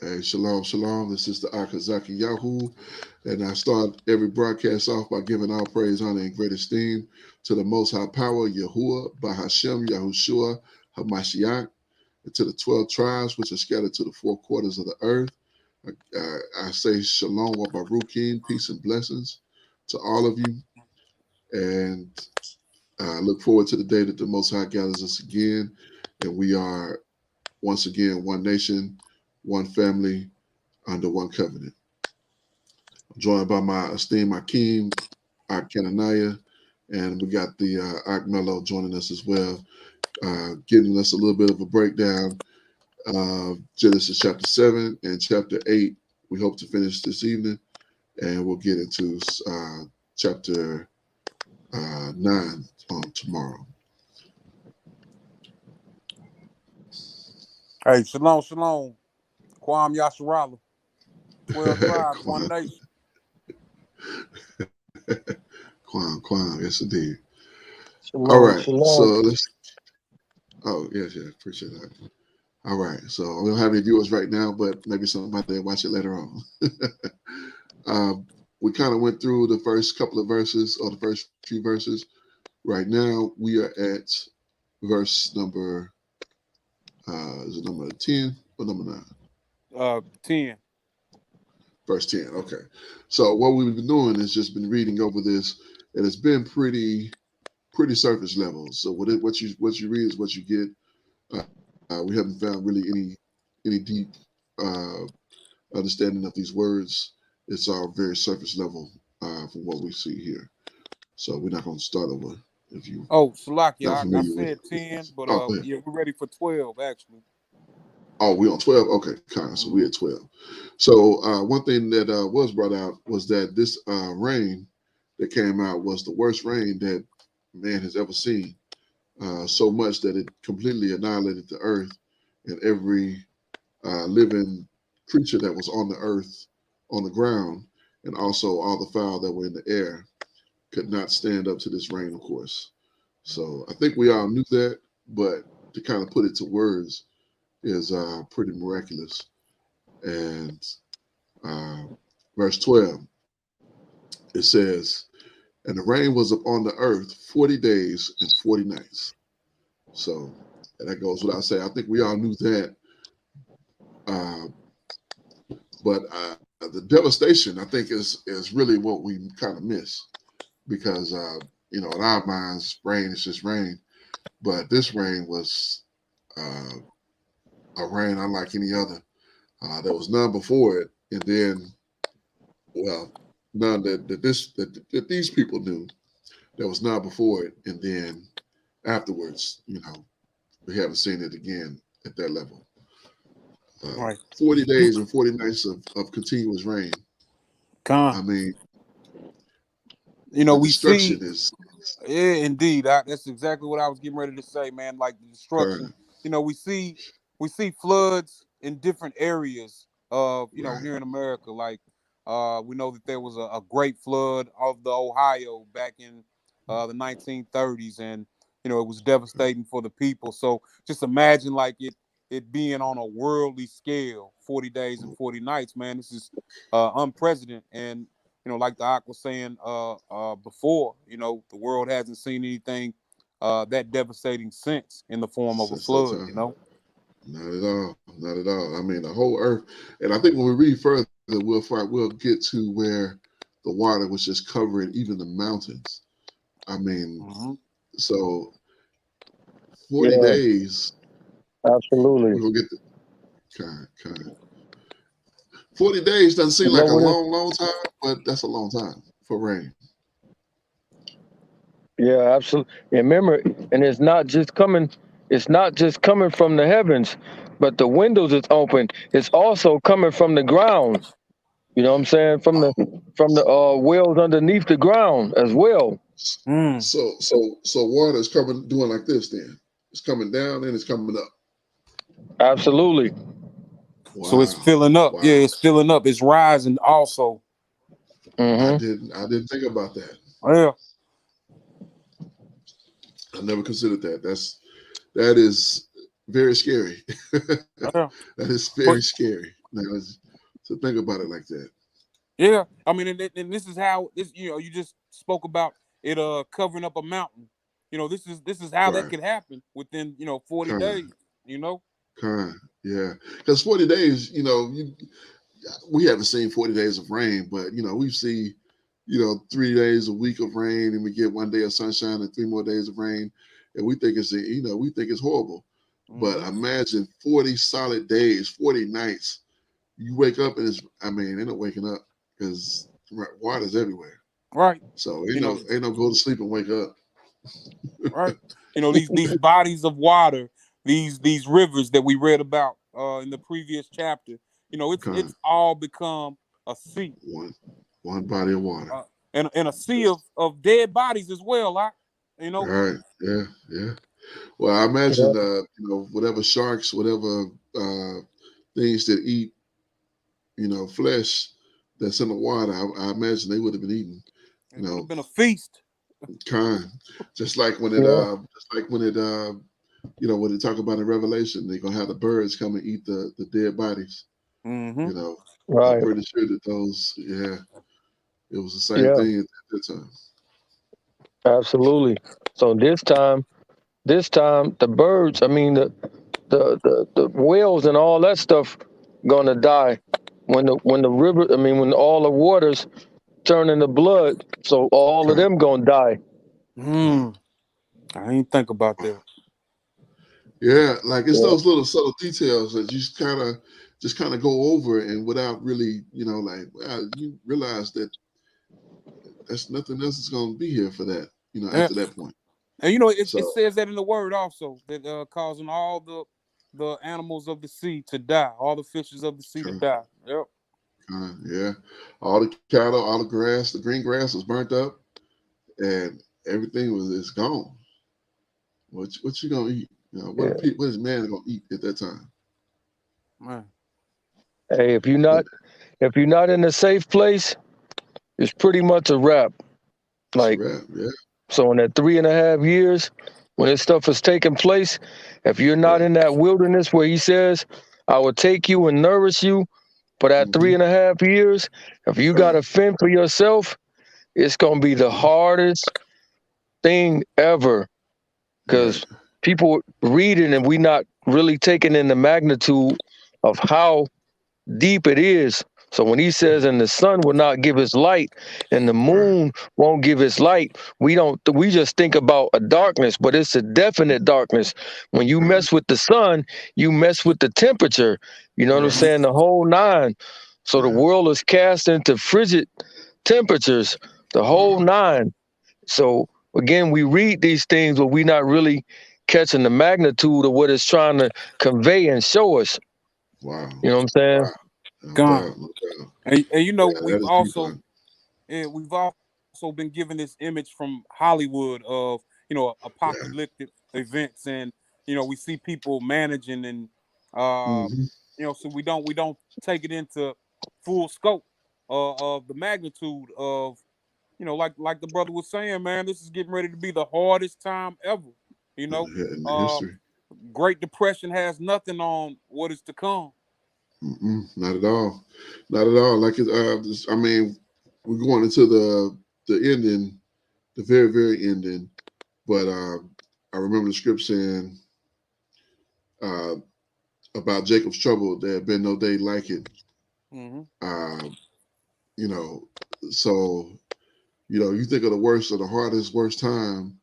Hey, shalom, shalom. This is the Akazaki Yahoo. And I start every broadcast off by giving all praise, honor, and great esteem to the Most High Power, Yahuwah, Bahashem, Yahushua, Hamashiach, and to the 12 tribes which are scattered to the four quarters of the earth. I say shalom, wa barukin, peace and blessings to all of you. And I look forward to the day that the Most High gathers us again. And we are once again one nation, one family, under one covenant. I'm joined by my esteemed Akeem, Ak Kananiah, and we got the Ak Mello joining us as well, giving us a little bit of a breakdown of Genesis chapter 7 and chapter 8. We hope to finish this evening, and we'll get into chapter 9 on tomorrow. Hey, shalom, shalom. Kwam Yasharala. 12 tribes, one nation. Kwam, yes indeed. Shalom, All right, shalom. so let's. Oh yes, appreciate that. All right, so we don't have any viewers right now, but maybe somebody will watch it later on. We kind of went through the first couple of verses, or the first few verses. Right now, we are at verse number, is it number 10 or number 9? 10. Verse 10, okay. So what we've been doing is just been reading over this, and it's been pretty surface level. So what you read is what you get. We haven't found really any deep understanding of these words. It's all very surface level from what we see here. So we're not going to start over if you Oh, Salaki, not I familiar with said it. 10, but Oh, go ahead. yeah, we're ready for 12, actually. Oh, we on 12? Okay, kind of. So we're at 12. So one thing that was brought out was that this rain that came out was the worst rain that man has ever seen. So much that it completely annihilated the earth and every living creature that was on the earth, on the ground, and also all the fowl that were in the air could not stand up to this rain, of course. So I think we all knew that, but to kind of put it to words is pretty miraculous. And uh, verse 12, it says, and the rain was upon the earth 40 days and 40 nights. So and that goes without saying. I think we all knew that. Uh, but the devastation, I think, is really what we kind of miss because, in our minds, rain is just rain. But this rain was uh, a rain unlike any other. There was none before it, and then, well, none that these people knew. There was none before it, and then afterwards, we haven't seen it again at that level. Right. 40 days and 40 nights of continuous rain. Con. I mean, we the see, destruction is yeah, indeed. That's exactly what I was getting ready to say, man. Like the destruction. current. We see floods in different areas of, Right. here in America. Like, we know that there was a great flood of the Ohio back in the 1930s, and it was devastating for the people. So just imagine like it being on a worldly scale, 40 days and 40 nights, man. This is unprecedented. And like the Ak was saying before, the world hasn't seen anything that devastating since in the form of a Since that flood. time. Not at all. Not at all. I mean, the whole earth. And I think when we read further, we'll get to where the water was just covering even the mountains. I mean, Mm-hmm. so 40 Yeah, days, absolutely. we're going to get the kind. 40 days doesn't seem You like know a what? long time, but that's a long time for rain. Yeah, absolutely. And remember, and it's not just coming. It's not just coming from the heavens, but the windows is open. It's also coming from the ground. You know what I'm saying? From the wells underneath the ground as well. Mm. So water is coming, doing like this then. It's coming down and it's coming up. Absolutely. So it's Wow. filling up. Yeah, Wow. it's filling up. It's rising also. Hmm. I didn't think about that. Yeah. I never considered that. That is very scary. Yeah. That is very But scary. Now, so think about it like that. Yeah, I mean, and this is how this. You just spoke about it covering up a mountain. This is how that Right. could happen within 40 Kind, days. You know. kind, yeah. Because 40 days, we haven't seen 40 days of rain, but we've seen, 3 days a week of rain, and we get 1 day of sunshine and 3 more days of rain, and we think it's horrible. But Mm-hmm. imagine 40 solid days, 40 nights. You wake up and they're not waking up because water's everywhere. Right. So You know. ain't no go to sleep and wake up. Right. These bodies of water, these rivers that we read about in the previous chapter. It's Kind, all become a sea, one body of water. uh, and a sea of dead bodies as well. You know. Right. Yeah. Yeah. Well, I Yeah, imagine, whatever sharks, whatever things that eat, flesh that's in the water, I imagine they would have been eaten. It You would have know, been a feast. kind, just like when yeah, when they talk about in Revelation, they're gonna have the birds come and eat the dead bodies. Mm-hmm. You know, I'm right. pretty sure that it was the same Yeah, thing at that time. absolutely. So this time the birds, I mean the whales and all that stuff gonna die when the river, I mean when all the waters turn into blood. So all of Kind, them gonna die. Mm. I didn't think about that. yeah, like it's Yeah, those little subtle details that you just kind of go over, and without really, like, wow, you realize that that's nothing else is going to be here for that, Yeah. after that point. And it So, says that in the word also that causing all the animals of the sea to die, all the fishes of the sea to kind die. Yep. yeah, all the cattle, all the grass, the green grass was burnt up, and everything is gone. What you gonna eat? yeah. What is man gonna eat at that time? Man. Hey, But if you're not in a safe place, it's pretty much a wrap. it's a Like, wrap. Yeah, so in that 3.5 years, when this stuff is taking place, if you're not right. in that wilderness where he says, I will take you and nourish you for that Mm-hmm. 3.5 years, if you got Right. to fend for yourself, it's going to be the Mm-hmm. hardest thing ever. Right. Because people reading and we not really taking in the magnitude of how deep it is. So when he says, "And the sun will not give its light, and the Right. moon won't give its light," we just think about a darkness, but it's a definite darkness. When you Right. mess with the sun, you mess with the temperature. You know what I'm Mm-hmm. saying? The whole nine. So the Yeah. world is cast into frigid temperatures, the whole Wow. nine. So again, we read these things, but we're not really catching the magnitude of what it's trying to convey and show us. Wow. You know what I'm saying? Wow. No Gone. doubt. No doubt. And Yeah, that is deep. we've also been given this image from Hollywood of Yeah. apocalyptic events, and we see people managing, and uh Mm-hmm. so we don't take it into full scope of the magnitude of like the brother was saying, man, this is getting ready to be the hardest time ever. You know, In the uh history. Great Depression has nothing on what is to come. Mm-mm, not at all. Not at all. Like we're going into the ending, the very, very ending. But I remember the script saying uh, about Jacob's trouble, there had been no day like it. Hmm. Uh, you know, so you think of the worst or the hardest, worst time,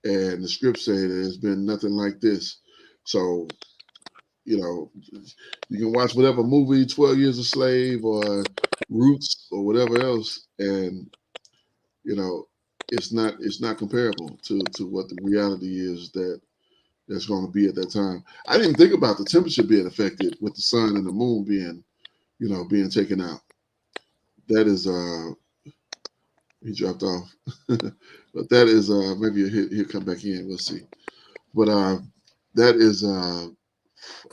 and the script say there's been nothing like this. So you know, you can watch whatever movie, 12 Years a Slave or Roots or whatever else, and you know, it's not comparable to what the reality is that's going to be at that time. I didn't think about the temperature being affected with the sun and the moon being taken out. That is he dropped off. But that is maybe he'll come back in, we'll see. But that is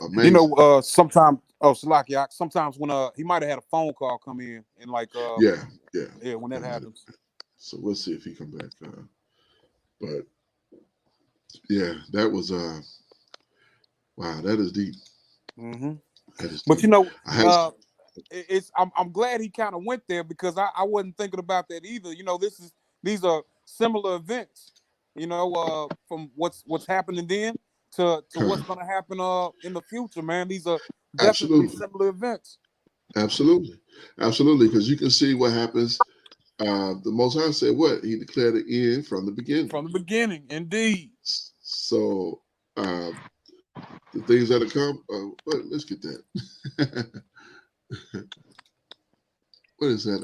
amazing. Sometimes, oh, Salaki, sometimes when he might have had a phone call come in, and like Yeah, yeah. yeah, when that happens. So we'll see if he come back. But yeah, that was wow, that is deep. Hmm. That is But deep. I had I'm glad he kind of went there because I wasn't thinking about that either. These are similar events. From what's happening then to what's kind. gonna happen in the future, man. These are definitely Absolutely. similar events. Absolutely. Absolutely. Because you can see what happens. The Most High said what? He declared the end from the beginning. From the beginning, indeed. So the things that are come, let's get that. What is that?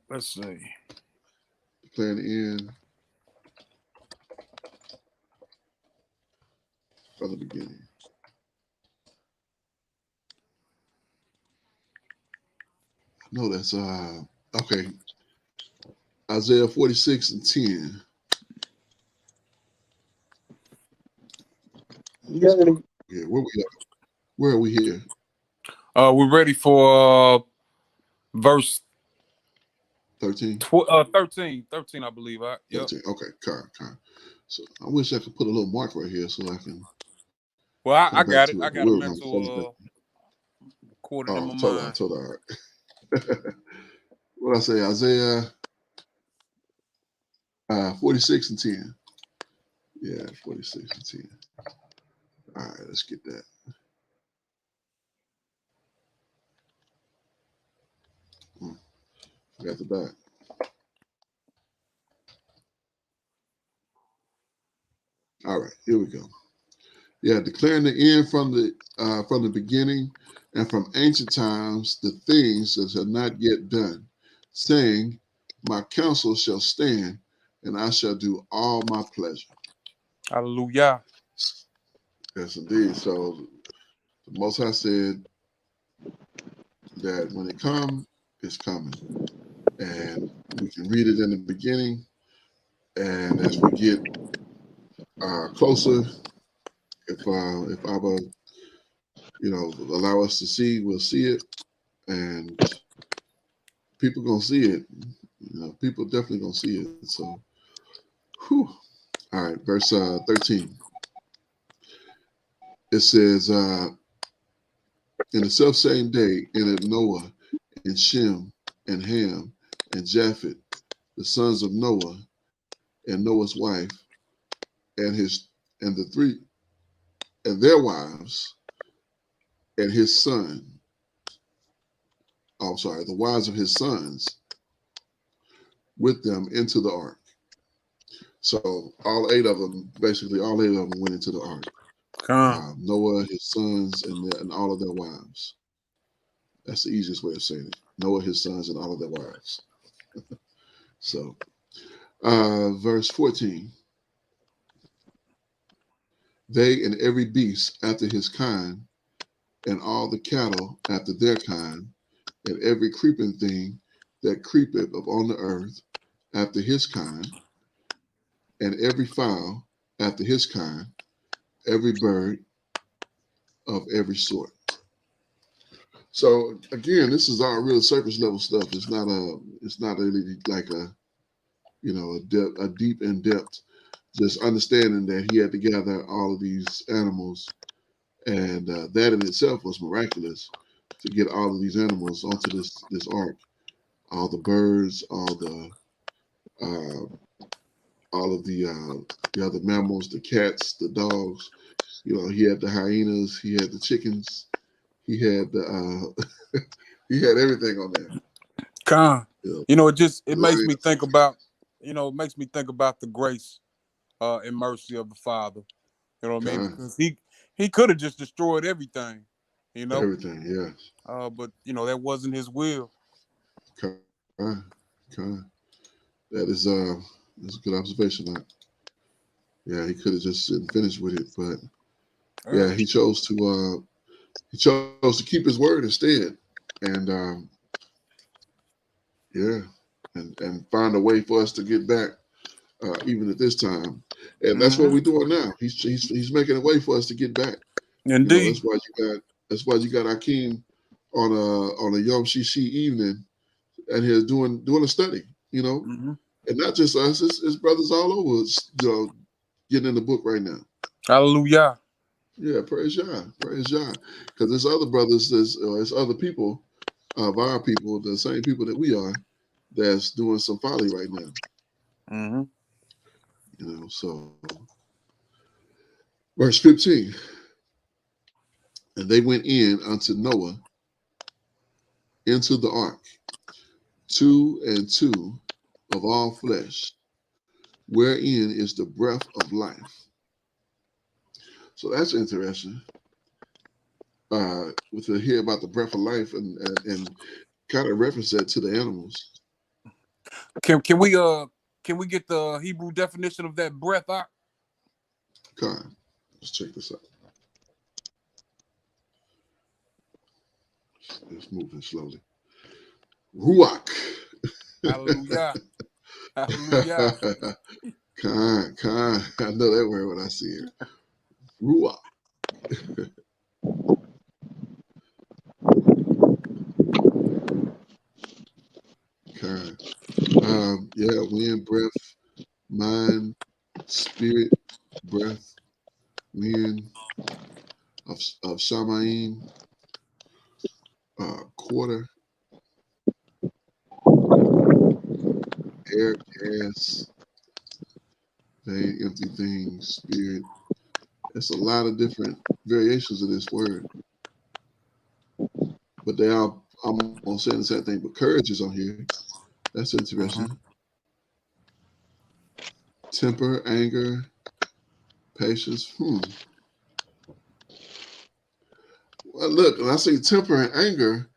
Let's see. Declaring the end from the beginning. No, that's okay. Isaiah 46:10. Yeah, Yeah, where we at? Where are we here? We're ready for verse 13. 13, I believe. 13. Okay, car. So I wish I could put a little mark right here so I can Well, I come back got it. to I it. But got a we're going to close mental that. recorded in my Told mind. all right. What I say? Isaiah 46:10. Yeah, 46:10. All right, let's get that. Got the back. All right, here we go. Yeah, declaring the end from the beginning and from ancient times the things that are not yet done, saying, "My counsel shall stand, and I shall do all my pleasure." Hallelujah. Yes, indeed. So the Most High said that when it comes, it's coming, and we can read it in the beginning, and as we get closer, if Abba, allow us to see, we'll see it, and people gonna see it. People definitely gonna see it. So, whew. All right, verse 13. It says, "In the self same day, entered Noah and Shem and Ham and Japheth, the sons of Noah, and Noah's wife, and the three and their wives, and his son. Oh, sorry, the wives of his sons, with them into the ark." So all eight of them went into the ark. Noah, his sons, and all of their wives. That's the easiest way of saying it. Noah, his sons, and all of their wives. So, verse 14. They and every beast after his kind, and all the cattle after their kind, and every creeping thing that creepeth upon the earth after his kind, and every fowl after his kind, every bird of every sort. So again, this is all real surface level stuff. It's not really like a deep in depth, just understanding that he had to gather all of these animals, and that in itself was miraculous to get all of these animals onto this ark, all the birds, all of the other mammals, the cats, the dogs. He had the hyenas, he had the chickens, he had the he had everything on there. It makes me think about, the grace and mercy of the Father. You know what I mean? Because he could have just destroyed everything, Everything, yes. But that wasn't his will. That is that's a good observation. Yeah, he could have just finished with it, but yeah, he chose to keep his word instead, and and find a way for us to get back, even at this time, and that's what we're doing now. He's making a way for us to get back. Indeed. That's why you got Akeem on a Yom Shishi evening, and he's doing a study. And not just us, it's brothers all over. Getting in the book right now. Hallelujah. Yeah, praise God, praise God. Because there's other brothers, there's other people of our people, the same people that we are, that's doing some folly right now. Mm-hmm. You know, so verse 15, and they went in unto Noah into the ark, 2 and 2 of all flesh, wherein is the breath of life. So that's interesting. To hear about the breath of life and kind of reference that to the animals. Can we get the Hebrew definition of that breath out? God, let's check this out. It's moving slowly. Ruach. Hallelujah. Hallelujah. Khan. I know that word when I see it. Ruach. Khan. Yeah, wind, breath, mind, spirit, breath, wind of Shamaim, quarter, air, gas, vain, empty things, spirit. There's a lot of different variations of this word, but they all almost saying the same thing. But courage is on here. That's interesting. Temper, anger, patience. Well, look, when I say temper and anger,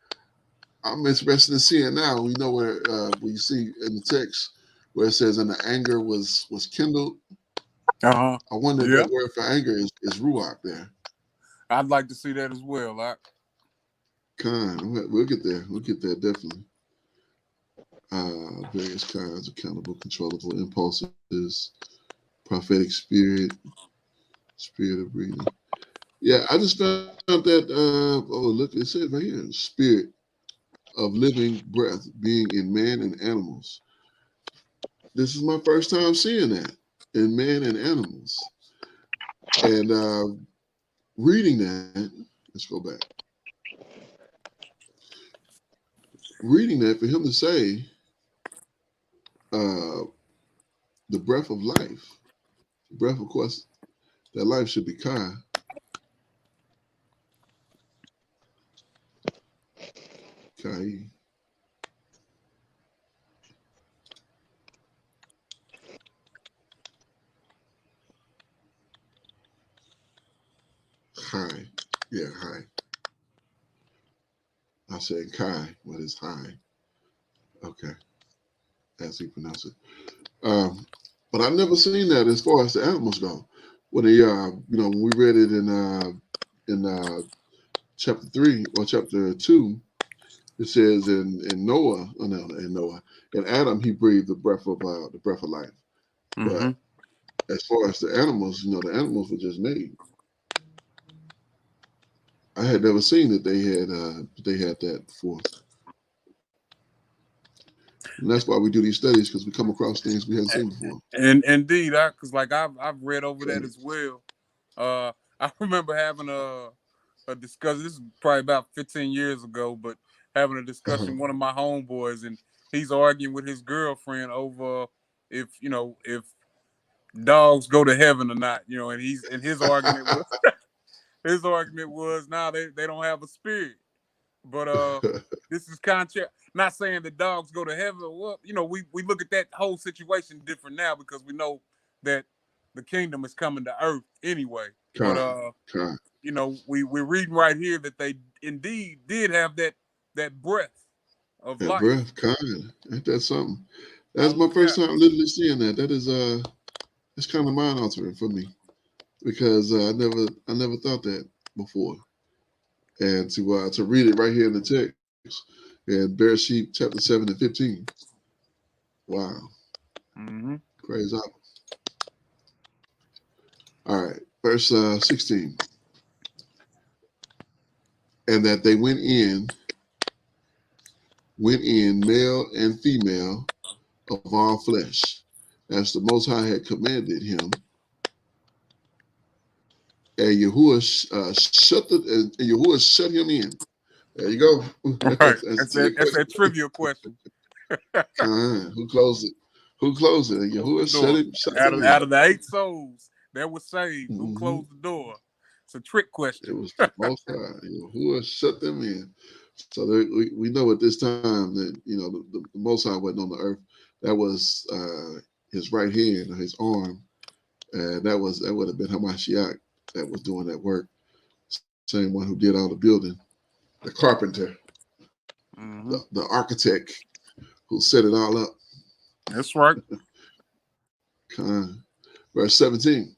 I'm interested in seeing now. We know where you see in the text where it says, "And the anger was kindled." Uh-huh. I wonder if Yeah. that word for anger is ruach there. I'd like to see that as well. Khan. We'll get there. We'll get there definitely. Various kinds, accountable, controllable impulses, prophetic spirit, spirit of breathing. Yeah, I just found that. Look, it says right here, spirit of living breath being in man and animals. This is my first time seeing that in man and animals. And reading that, let's go back. Reading that, for him to say the breath of life, the breath, of course, that life should be Kai. Kai. High. Yeah, high. I said Kai, but it's high. Okay, as he pronounced it. But I've never seen that as far as the animals go. When they, when we read it in chapter 3 or chapter 2, it says in Noah, in Adam, he breathed the breath of life. Mm-hmm. But as far as the animals, the animals were just made. I had never seen that they had that before. And that's why we do these studies, because we come across things we hadn't seen before. And indeed, because I've read over that as well. I remember having a discussion. This is probably about 15 years ago, but having a discussion with one of my homeboys, and he's arguing with his girlfriend over if dogs go to heaven or not. And his argument was now they don't have a spirit. But this is contrary. Not saying that dogs go to heaven. Well, we look at that whole situation different now because we know that the kingdom is coming to earth anyway. But we're reading right here that they indeed did have that breath of That life. breath, kind. Ain't that something? That's my first time literally seeing that. That is it's kind of mind altering for me because I never thought that before. And to read it right here in the text in Bereshit chapter 7 and 15. Wow. Mm-hmm. Praise God. All right, verse 16. And that they went in male and female of all flesh, as the Most High had commanded him. and Yahuwah shut him in. There you go. Right. That's that trivia question. Who closed it? Who closed it? And Yahuwah shut Out him of in. the 8 souls that were saved, who Mm-hmm. closed the door? It's a trick question. It was the Most High. Yahuwah shut them in. So we know at this time that the Most High wasn't on the earth. That was his right hand or his arm, and that would have been Hamashiach that was doing that work. Same one who did all the building, the carpenter, the architect who set it all up. That's right. Verse 17.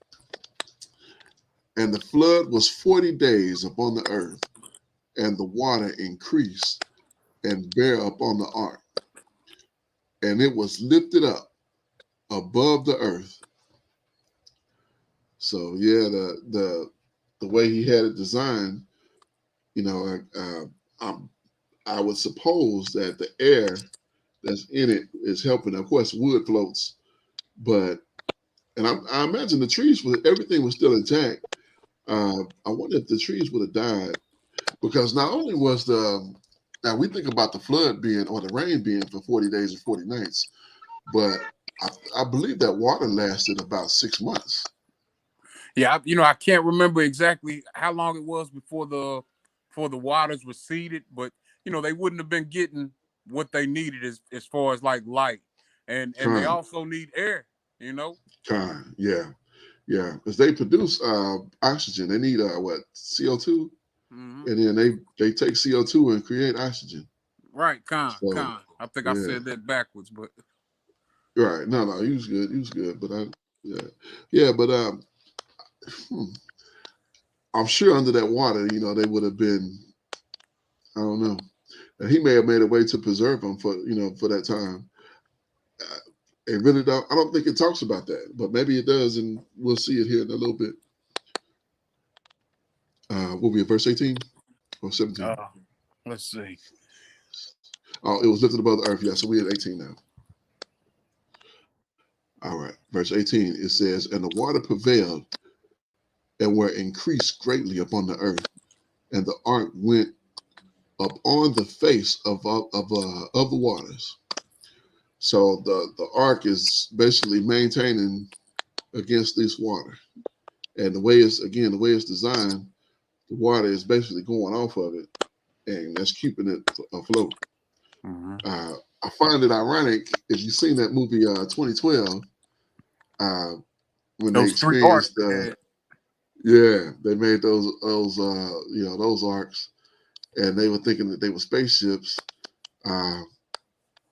And the flood was 40 days upon the earth, and the water increased and bare upon the ark, and it was lifted up above the earth. So yeah, the way he had it designed, I would suppose that the air that's in it is helping. Of course, wood floats, but I imagine the trees everything was still intact. I wonder if the trees would have died, because not only was now we think about the flood being or the rain being for 40 days and 40 nights, but I believe that water lasted about 6 months. Yeah, I can't remember exactly how long it was before the waters receded, but they wouldn't have been getting what they needed as far as like light, and they also need air. Yeah, because they produce oxygen. They need CO2, and then they take CO2 and create oxygen. Right, I think I said that backwards, but right. No, he was good, but but I'm sure under that water, they would have been, I don't know. He may have made a way to preserve them for that time. It really don't. I don't think it talks about that, but maybe it does, and we'll see it here in a little bit. Will be at verse 18 or 17? Let's see. Oh, it was lifted above the earth. Yeah, so we're at 18 now. All right, verse 18. It says, "And the water prevailed, and were increased greatly upon the earth, and the ark went up on the face of the waters." So the ark is basically maintaining against this water, and the way it's designed, the water is basically going off of it, and that's keeping it afloat. I find it ironic if you've seen that movie 2012, when they experienced they made those arcs, and they were thinking that they were spaceships.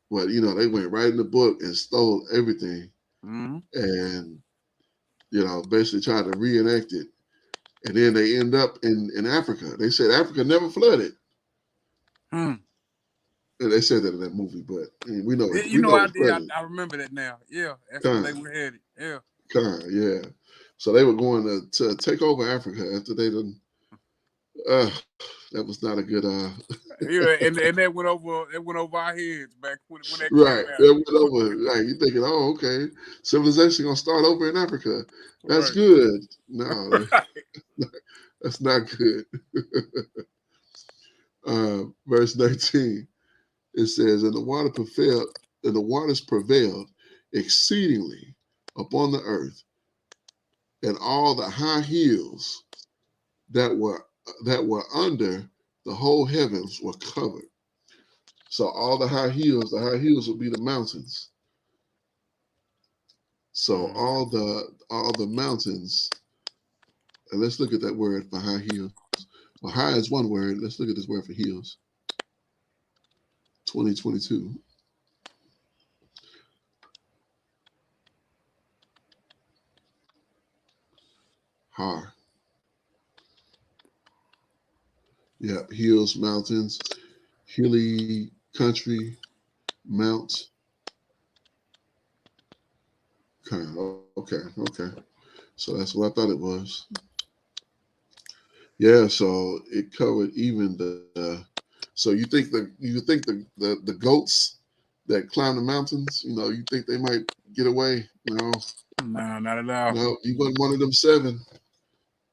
But they went right in the book and stole everything, and basically tried to reenact it, and then they end up in Africa. They said Africa never flooded. And they said that in that movie, but we know. I remember that now. Yeah, that's where they were headed. Yeah. Yeah. So they were going to take over Africa after they done. That was not a good. Yeah, and that went over. It went over our heads back when that right. came out. That went over. Like you thinking, oh, okay, civilization gonna start over in Africa. That's good. No, that's not good. Verse 19. It says, "And the waters prevailed exceedingly upon the earth, and all the high hills that were under the whole heavens were covered." So all the high hills would be the mountains. So all the mountains, and let's look at that word for high hills. Well, high is one word. Let's look at this word for hills. 2022. Har. Yeah, hills, mountains, hilly country, mount. Okay. So that's what I thought it was. Yeah, so it covered even the. So you think the goats that climb the mountains, you think they might get away? No, no, not at all. No, you wasn't one of them 7.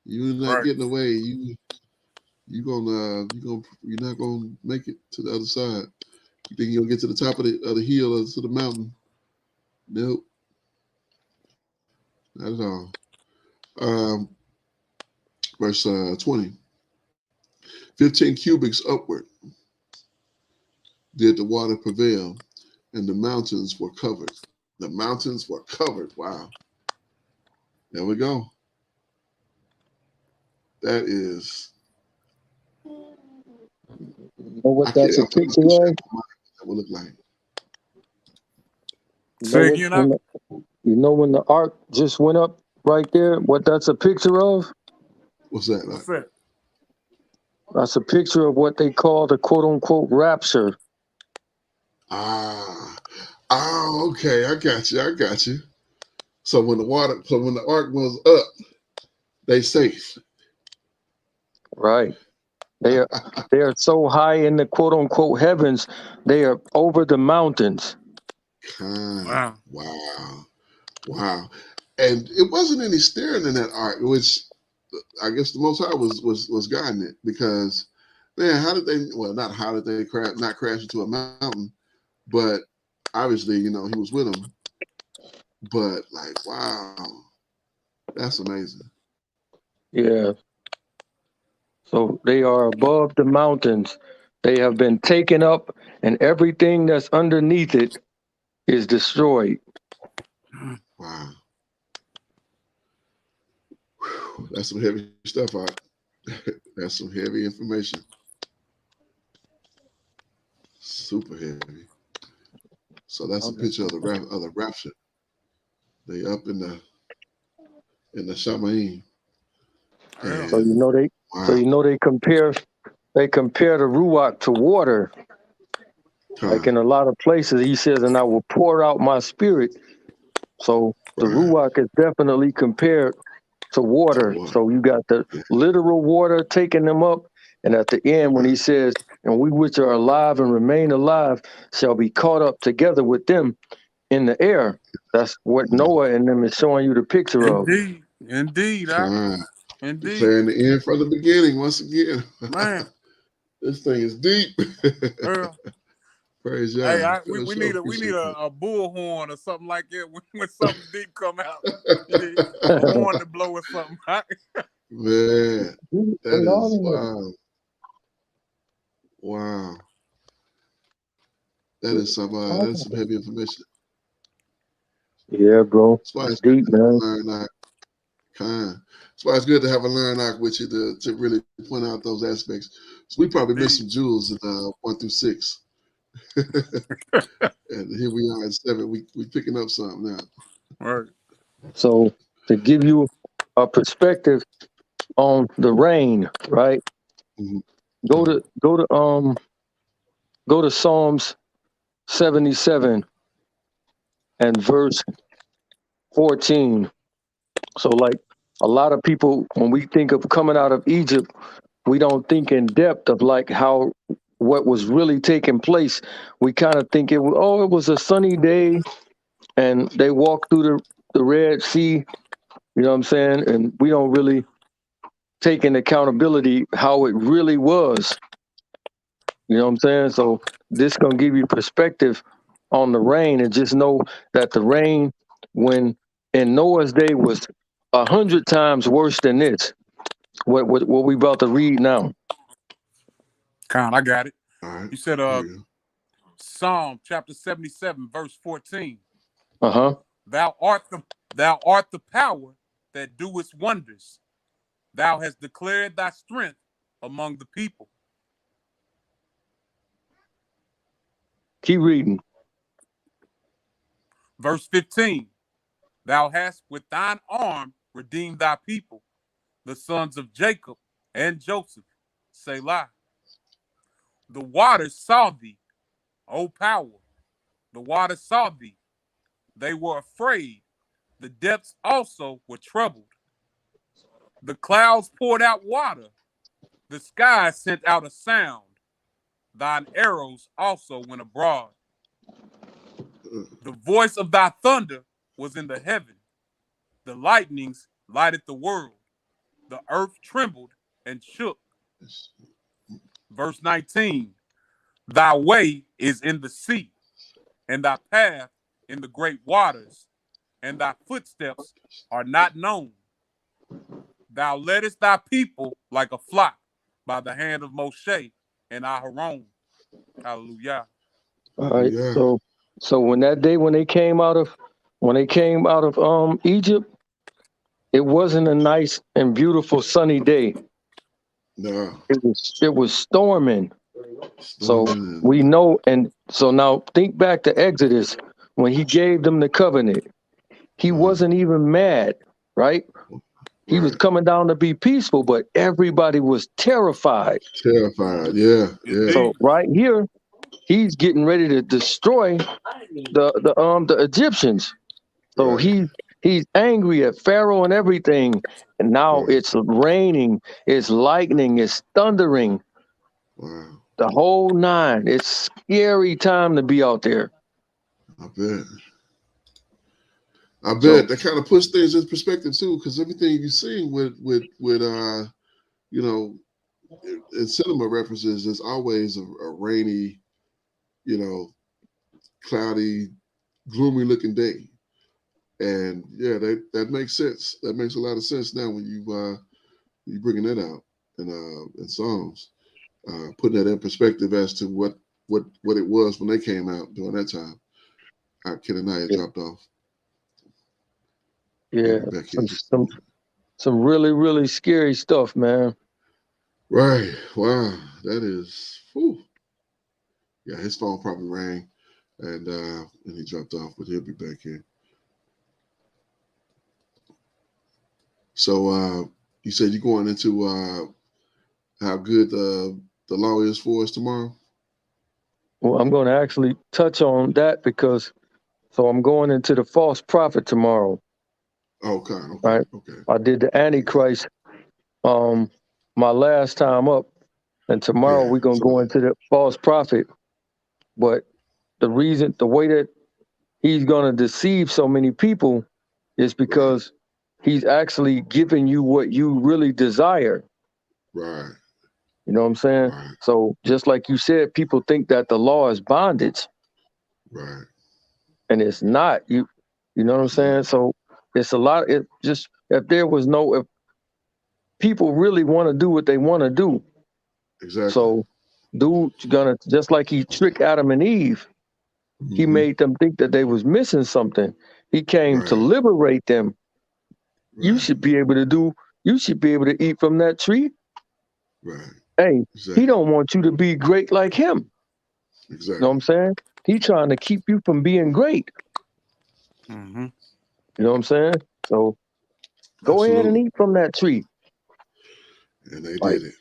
You're not Right. getting away. You're not gonna make it to the other side. You think you'll get to the top of the hill or to the mountain? Nope, not at all. Um, verse 20. 15 cubits upward did the water prevail, and the mountains were covered. The mountains were covered. Wow. There we go. That is. You know what I that's a can't picture picture of? what that would look like. You know Say what? again, Doc? When the ark just went up right there, what that's a picture of? What's that What's like? that? That's a picture of what they call the quote unquote rapture. Okay. I got you. I got you. So when the ark goes up, they safe. Right. They are so high in the quote unquote heavens, they are over the mountains. Wow. Wow. And it wasn't any steering in that ark, which I guess the Most High was guiding it, because man, how did they? Well, not how did they not crash into a mountain, but obviously, he was with them. But like, wow, that's amazing. Yeah. So they are above the mountains. They have been taken up, and everything that's underneath it is destroyed. Wow, whew, that's some heavy stuff. That's some heavy information. Super heavy. So that's a picture of the rapture. They up in the Shamaim. Yeah. So And wow, they compare the ruach to water. Like in time. a lot of places, he says, "And I will pour out my spirit." So the Right. ruach is definitely compared to To water. what? So you got the Yeah. literal water taking them up, and at the end, when he says, "And we which are alive and remain alive shall be caught up together with them in the air." That's what Noah and them is showing you the picture of. Indeed, Doc. Time. Indeed, Declaring the end from the beginning once again. man. This thing is deep. Earl. Praise Hey, y'all. we, I we sure need appreciate a bullhorn or something like that when something deep come out. You need a horn to blow or something. Man, that is wow. Wow. That's some heavy information. Yeah, bro. That's why That's it's good deep, to have a man. learn That's why it's good to have a learn with you to really point out those aspects. So we probably missed some jewels in 1 through 6. And here we are at 7. We picking up something now. Right. So to give you a perspective on the rain, right? Mhm. Go to Psalms 77 and verse 14. So like a lot of people, when we think of coming out of Egypt, we don't think in depth of like what was really taking place. We kind of think it was a sunny day and they walked through the Red Sea, you know what I'm saying? And we don't really take in accountability how it really was. You know what I'm saying? So this gonna give you perspective on the rain, and just know that the rain, when in Noah's day, was 100 times worse than this. What we about to read now? Con, I got it. All right. You said Here we go. Psalm chapter 77, verse 14. Uh-huh. Thou art the power that doest wonders. Thou hast declared thy strength among the people. Keep reading. Verse 15. Thou hast with thine arm redeemed thy people, the sons of Jacob and Joseph. Selah. The waters saw thee, O power. The waters saw thee. They were afraid. The depths also were troubled. The clouds poured out water. The sky sent out a sound. Thine arrows also went abroad. The voice of thy thunder was in the heaven. The lightnings lighted the world. the earth trembled and shook. Verse 19, thy way is in the sea, and thy path in the great waters, and thy footsteps are not known. Thou leddest thy people like a flock by the hand of Moshe and Aharon. Hallelujah. All right. Yeah. So when that day when they came out of Egypt, it wasn't a nice and beautiful sunny day. No. It was storming. So Storming. we know, and so now think back to Exodus when he gave them the covenant. He wasn't even mad, right? He was Right. coming down to be peaceful, but everybody was terrified. Terrified. Yeah. Yeah. So right here, he's getting ready to destroy the Egyptians. So Right. he's angry at Pharaoh and everything. And now Right. it's raining, it's lightning, it's thundering, Wow. the whole nine. It's scary time to be out there. I bet. I bet So- that kind of puts things in perspective too, because everything you see with you know, in cinema references, there's always a rainy, you know, cloudy, gloomy looking day. And yeah, that makes sense. That makes a lot of sense now when you bringing that out in songs, putting that in perspective as to what it was when they came out during that time. Kenaniah dropped off. Yeah, Back here. some really, really scary stuff, man. Right. Wow. That is. Whew. Yeah, his phone probably rang, and he dropped off, but he'll be back here. So you said you're going into how good the law is for us tomorrow? Well, I'm going to actually touch on that because I'm going into the false prophet tomorrow. Okay. Right. Okay. I did the Antichrist my last time up, and tomorrow we're going to go into the false prophet. But the way that he's going to deceive so many people is because he's actually giving you what you really desire. Right. You know what I'm saying? Right. So just like you said, people think that the law is bondage. Right. And it's not. You know what I'm saying? So it's a lot. If people really want to do what they want to do. Exactly. So dude's gonna, just like he tricked Adam and Eve, he made them think that they was missing something. He came to liberate them. Right. You should be able to eat from that tree. Right. Hey, Exactly. he don't want you to be great like him. Exactly. You know what I'm saying? He trying to keep you from being great. Mm-hmm. You know what I'm saying? So go ahead and eat from that tree. And they did it.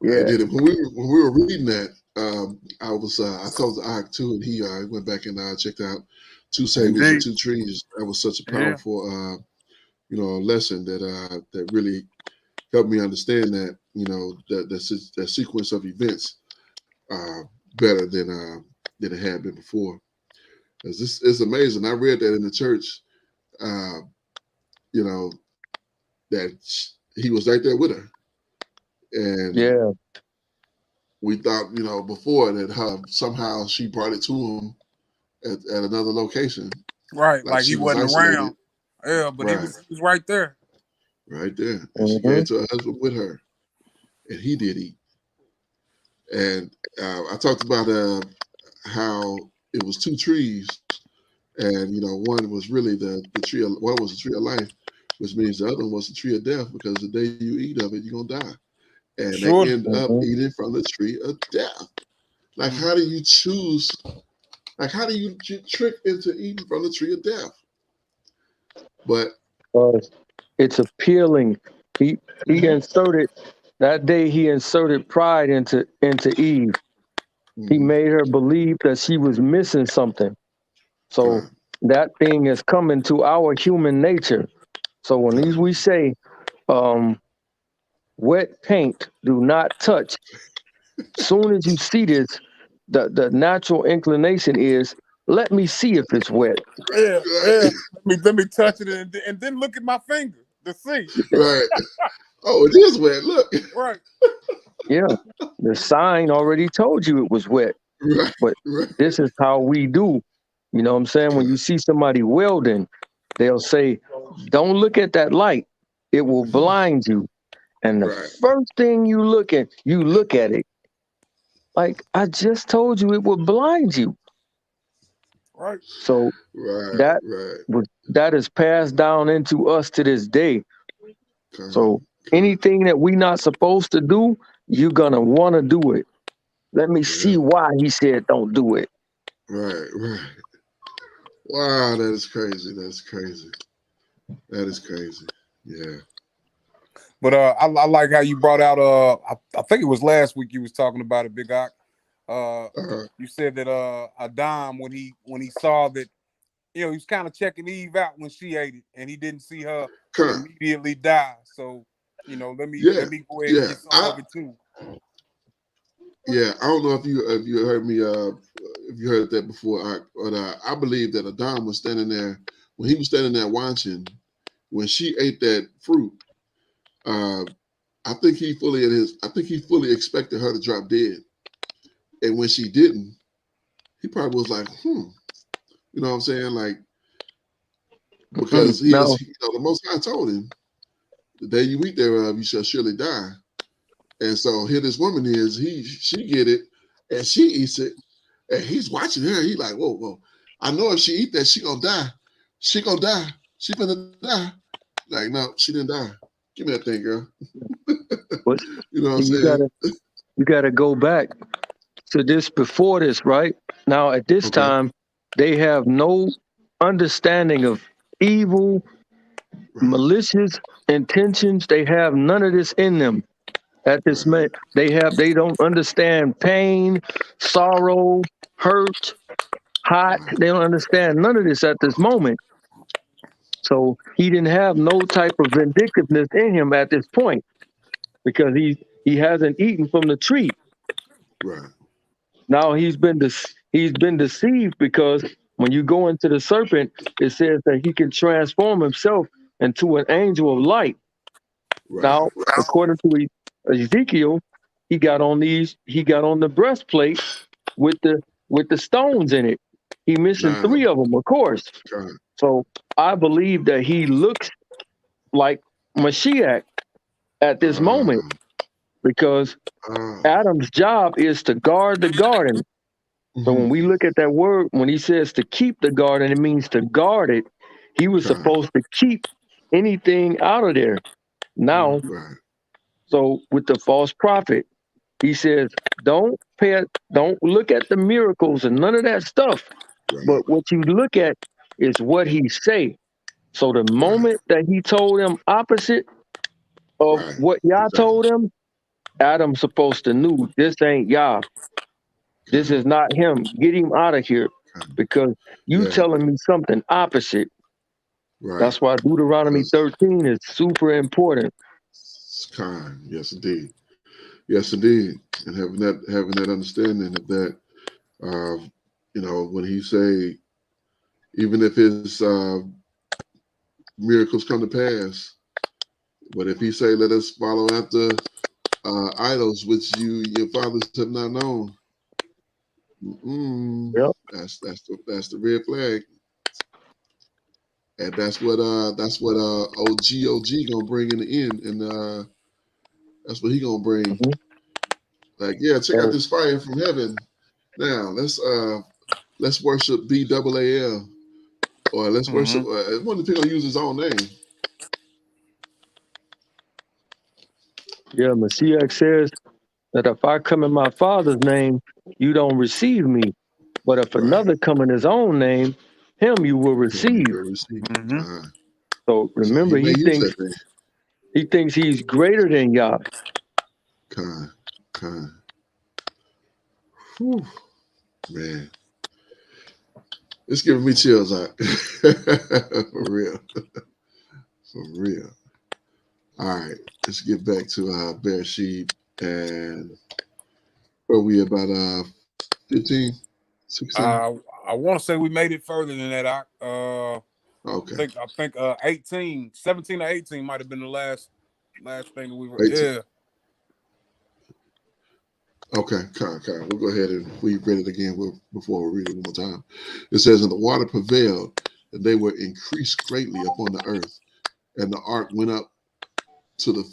Yeah. They did it. When we were reading that, I told Ike too, and he went back and checked out Two Saviors and Two Trees. That was such a powerful lesson that really helped me understand that, that sequence of events better than it had been before. Because this is amazing. I read that in the church, that he was right there with her. And yeah, we thought, before that somehow she brought it to him at another location. Right, like he wasn't around. Yeah, but he was right there. Right there. And she gave it to her husband with her. And he did eat. And I talked about how it was two trees. And, one was really one was the tree of life, which means the other one was the tree of death, because the day you eat of it, you're going to die. And they end up eating from the tree of death. Like, how do you choose? Like, how do you trick into eating from the tree of death? But it's appealing. He inserted that day. He inserted pride into Eve. He made her believe that she was missing something. So that thing is coming to our human nature. So when we say, wet paint, do not touch. Soon as you see this, the natural inclination is, let me see if it's wet. Yeah. Let me touch it and then look at my finger. to see. Right. Oh, it is wet. Look. Right. Yeah, the sign already told you it was wet. Right. But Right. this is how we do. You know what I'm saying? When you see somebody welding, they'll say, "Don't look at that light; it will blind you." And the Right. first thing you look at it. Like I just told you, it would blind you. Right. So Right. that Right. that is passed down into us to this day. So Okay. anything that we not supposed to do, you're gonna want to do it. Let me see Yeah. why he said don't do it. Right. Right. Wow, that is crazy. That's crazy. That is crazy. Yeah. But I like how you brought out I think it was last week you was talking about it, Big Ock. You said that Adam when he saw that, you know, he was kind of checking Eve out when she ate it, and he didn't see her immediately die. So, you know, let me go ahead and get some of it too. Yeah, I don't know if you heard me if you heard that before, but I believe that Adam was standing there when he was standing there watching when she ate that fruit. I think he fully expected her to drop dead, and when she didn't, he probably was like, you know what I'm saying, like because he No, was, the Most High told him, the day you eat thereof, you shall surely die. And so here this woman is, she get it, and she eats it, and he's watching her. He like, whoa. I know if she eat that, she gonna die. She gonna die. She gonna die. Like, no, she didn't die. Give me that thing, girl. but You know what I'm you saying? gotta go back to this before this, right? Now at this Okay. time, they have no understanding of evil, malicious intentions. They have none of this in them. At this minute, they don't understand pain, sorrow, hurt, hot. They don't understand none of this at this moment. So he didn't have no type of vindictiveness in him at this point because he hasn't eaten from the tree. Right. Now he's been deceived because when you go into the serpent, it says that he can transform himself into an angel of light. Right. Now, according to Ezekiel, he got on the breastplate with the stones in it. He missing 3 of them, of course. Okay. So I believe that he looks like Mashiach at this moment because Adam's job is to guard the garden. So when we look at that word, when he says to keep the garden, it means to guard it. He was supposed to keep anything out of there. Now, so with the false prophet, he says, don't look at the miracles and none of that stuff. But what you look at is what he say. So the moment that he told him opposite of what Yah told him, Adam's supposed to knew this ain't Yah. This is not him. Get him out of here because you telling me something opposite. That's why Deuteronomy 13 is super important. Kind. Yes, indeed. Yes, indeed. And having that understanding of that, you know, when he say, even if his miracles come to pass, but if he say, let us follow after idols which your fathers have not known, that's the red flag, and that's what OG gonna bring in the end, and that's what he gonna bring. Like, yeah, check out this fire from heaven. Now let's worship BAAL, or let's worship. One of the people use his own name. Yeah, Mashiach says that if I come in my Father's name, you don't receive me. But if another come in his own name, him you will receive. So remember, so he thinks he's greater than Yah. Whew. Man, it's giving me chills out. For real. For real. All right, let's get back to Bereshit, and where we about 15, 16? I want to say we made it further than that. Okay. I think 17 or 18 might have been the last thing that we were. 18. Yeah. Okay, We'll go ahead and we read it again before we read it one more time. It says, and the water prevailed, and they were increased greatly upon the earth, and the ark went up to the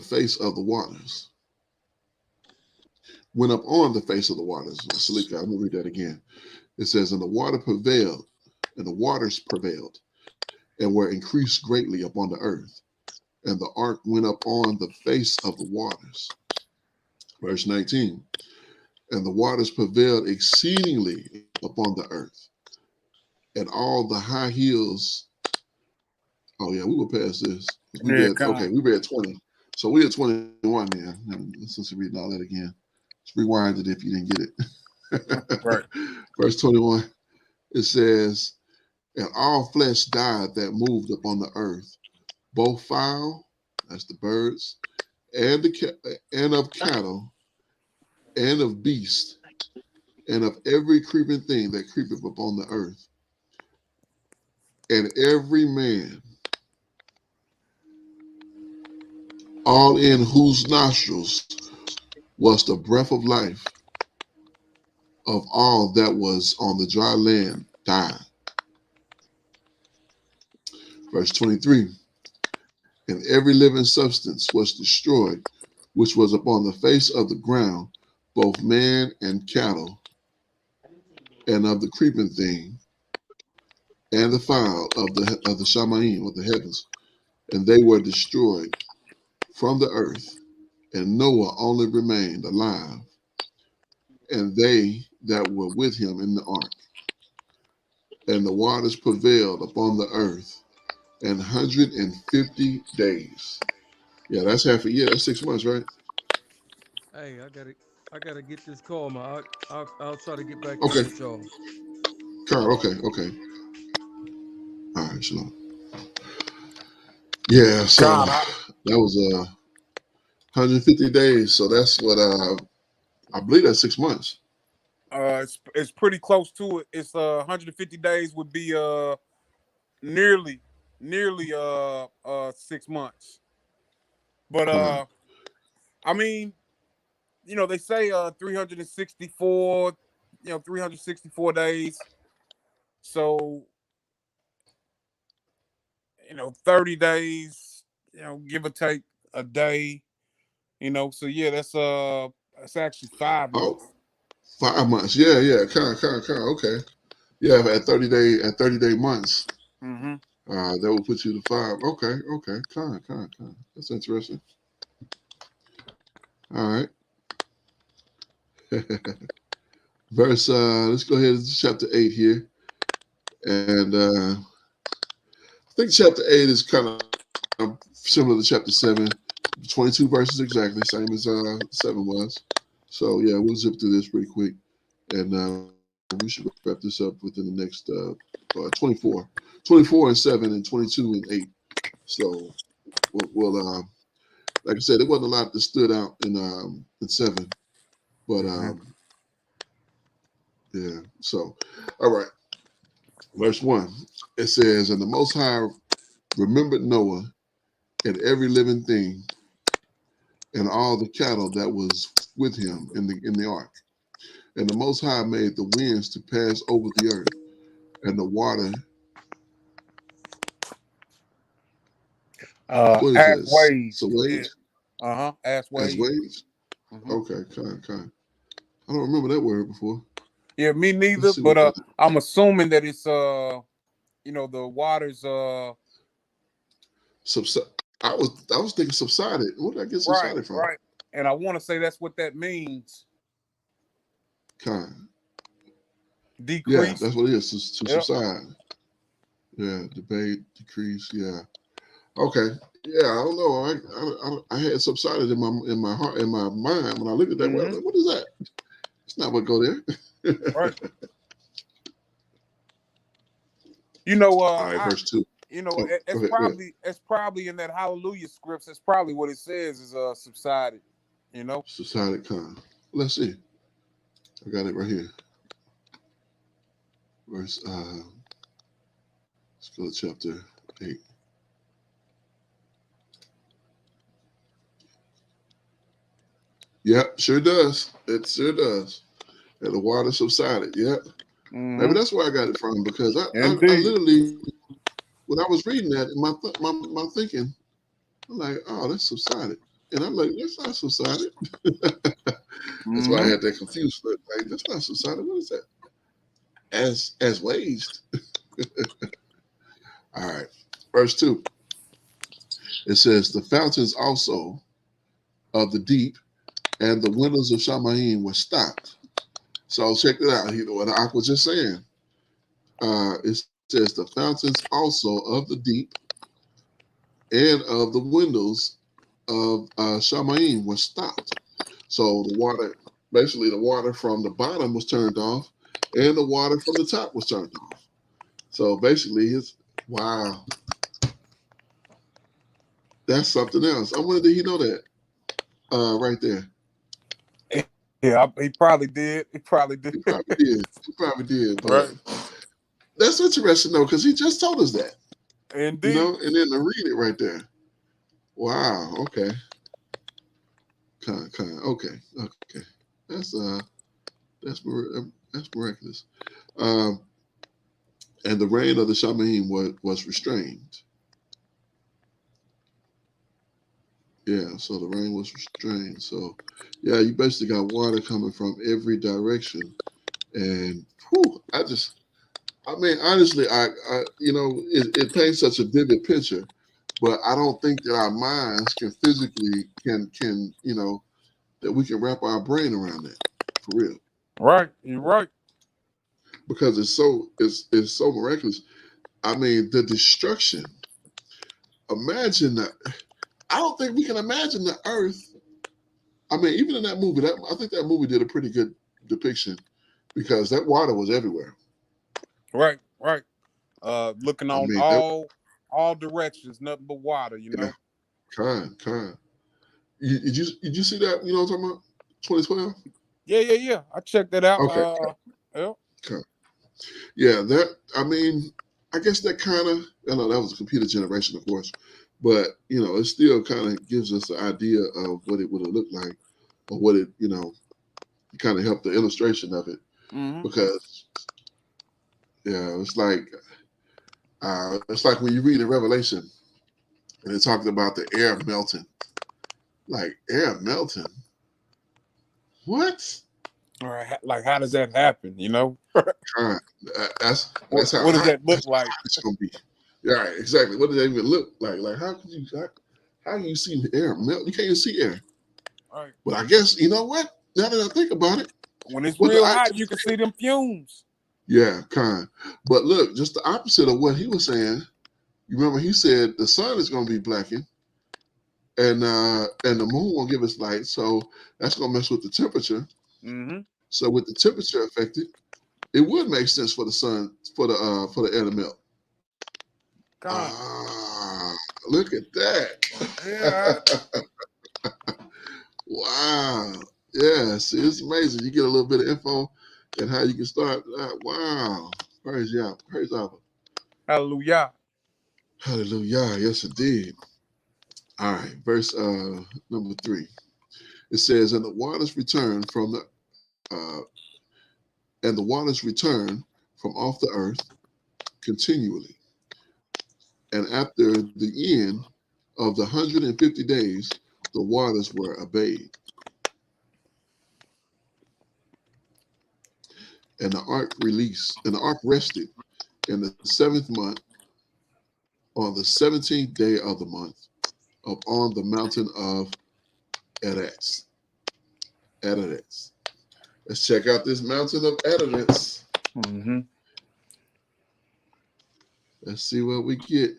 face of the waters. Went up on the face of the waters. Salika, I'm gonna read that again. It says, and the water prevailed, and the waters prevailed, and were increased greatly upon the earth, and the ark went up on the face of the waters. Verse 19, and the waters prevailed exceedingly upon the earth, and all the high hills. Oh yeah, we were past this. We read 20. So we at 21 now. Let's read all that again. Let's rewind it if you didn't get it. Right. Verse 21, it says, and all flesh died that moved upon the earth, both fowl, that's the birds, and of cattle, and of beasts, and of every creeping thing that creepeth upon the earth, and every man, all in whose nostrils was the breath of life, of all that was on the dry land died. Verse 23, and every living substance was destroyed, which was upon the face of the ground, both man and cattle, and of the creeping thing, and the fowl of the Shamaim, of the heavens, and they were destroyed from the earth, and Noah only remained alive, and they that were with him in the ark. And the waters prevailed upon the earth 150 days. Yeah, that's half a year. That's 6 months, right? Hey, I gotta get this call, man. I'll try to get back in Okay, with y'all. Carl. Okay. All right, shalom. Yeah, so God, that was 150 days. So that's what I believe that's 6 months. it's pretty close to it. It's 150 days would be nearly 6 months. But I mean, they say 364, 364 days. So, 30 days, give or take a day, so yeah, that's actually 5 months. Oh, 5 months. Yeah. Okay. Yeah, at 30-day months, Mm-hmm. that will put you to 5. Okay. Con. That's interesting. All right. Verse, let's go ahead to chapter 8 here. And I think chapter 8 is kind of similar to chapter 7. 22 verses exactly, same as 7 was. So yeah, we'll zip through this pretty quick. And we should wrap this up within the next 24. 24 and 7 and 22 and 8. So we'll like I said, there wasn't a lot that stood out in 7. But yeah, so all right. Verse 1, it says, and the Most High remembered Noah and every living thing and all the cattle that was with him in the ark. And the Most High made the winds to pass over the earth, and the water. What is As this? waves. So waves? As waves. As waves? Mm-hmm. Okay, kind. I don't remember that word before. Yeah, me neither. But I'm assuming that it's the waters I was thinking subsided. Where did I get subsided from? Right. And I want to say that's what that means. Kind. Decrease. Yeah, that's what it is to subside. Yeah, debate, decrease. Yeah. Okay. Yeah, I don't know. I had subsided in my heart, in my mind when I looked at that. Mm-hmm. What is that? It's not what go there. Right. All right, verse 2. It's probably in that Hallelujah scripts. It's probably what it says is subsided. Subsided kind. Let's see. I got it right here. Verse. Let's go to chapter 8. Yep, sure does. It sure does. And the water subsided. Yep. Maybe that's where I got it from, because I Indeed. literally, when I was reading that, my thinking, I'm like, oh, that's subsided. And I'm like, that's not subsided. That's why I had that confused look. Like, that's not subsided. What is that? As waged. All right. Verse 2. It says, the fountains also of the deep and the windows of Shamaim were stopped. So check it out. What I was just saying. It says the fountains also of the deep and of the windows of Shamaim were stopped. So the water, basically the water from the bottom was turned off and the water from the top was turned off. So basically wow. That's something else. I wonder, did he know that? Right there. Yeah, he probably did. He probably did. He probably did. He probably did. But Right. that's interesting though, because he just told us that. Indeed. You know, and then to read it right there. Wow. Okay. Okay. That's miraculous. And the rain of the Shamaim was restrained. Yeah, so the rain was restrained. So, yeah, you basically got water coming from every direction, and honestly, I it paints such a vivid picture, but I don't think that our minds can physically that we can wrap our brain around that for real. Right, you're right. Because it's so miraculous. I mean, the destruction. Imagine that. I don't think we can imagine the earth. I mean, even in that movie, I think that movie did a pretty good depiction, because that water was everywhere. Right. Looking on all directions, nothing but water, you know. Kind. Did you see that? You know what I'm talking about? 2012? Yeah. I checked that out. Okay. Yeah. Okay. Yeah, I guess that kind of, I know that was a computer generation, of course, but it still kind of gives us the idea of what it would have looked like, or what it, kind of helped the illustration of it. Mm-hmm. Because it's like when you read in Revelation and it talked about the air melting. Like, air melting? What? All right. Like, how does that happen? That's how. What does that look like? It's gonna be. Right, exactly. What does that even look like? Like, how can you see the air melt? You can't even see air. Right. But I guess, you know what? Now that I think about it, when it's real hot, you can see them fumes. Yeah, kind. But look, just the opposite of what he was saying. You remember he said the sun is going to be blackened, and the moon won't give us light, so that's going to mess with the temperature. Mm-hmm. So with the temperature affected, it would make sense for the sun for the air to melt. Look at that! Yeah. Wow. Yes, it's amazing. You get a little bit of info and how you can start. Wow. Praise Yah. Praise Abba. Hallelujah. Hallelujah. Yes, indeed. All right. Verse number 3. It says, and the waters return from off the earth continually. And after the end of the 150 days, the waters were abated. And the ark rested in the 7th month, on the 17th day of the month, upon the mountain of Eretz. Let's check out this mountain of Eretz. Mm-hmm. Let's see what we get.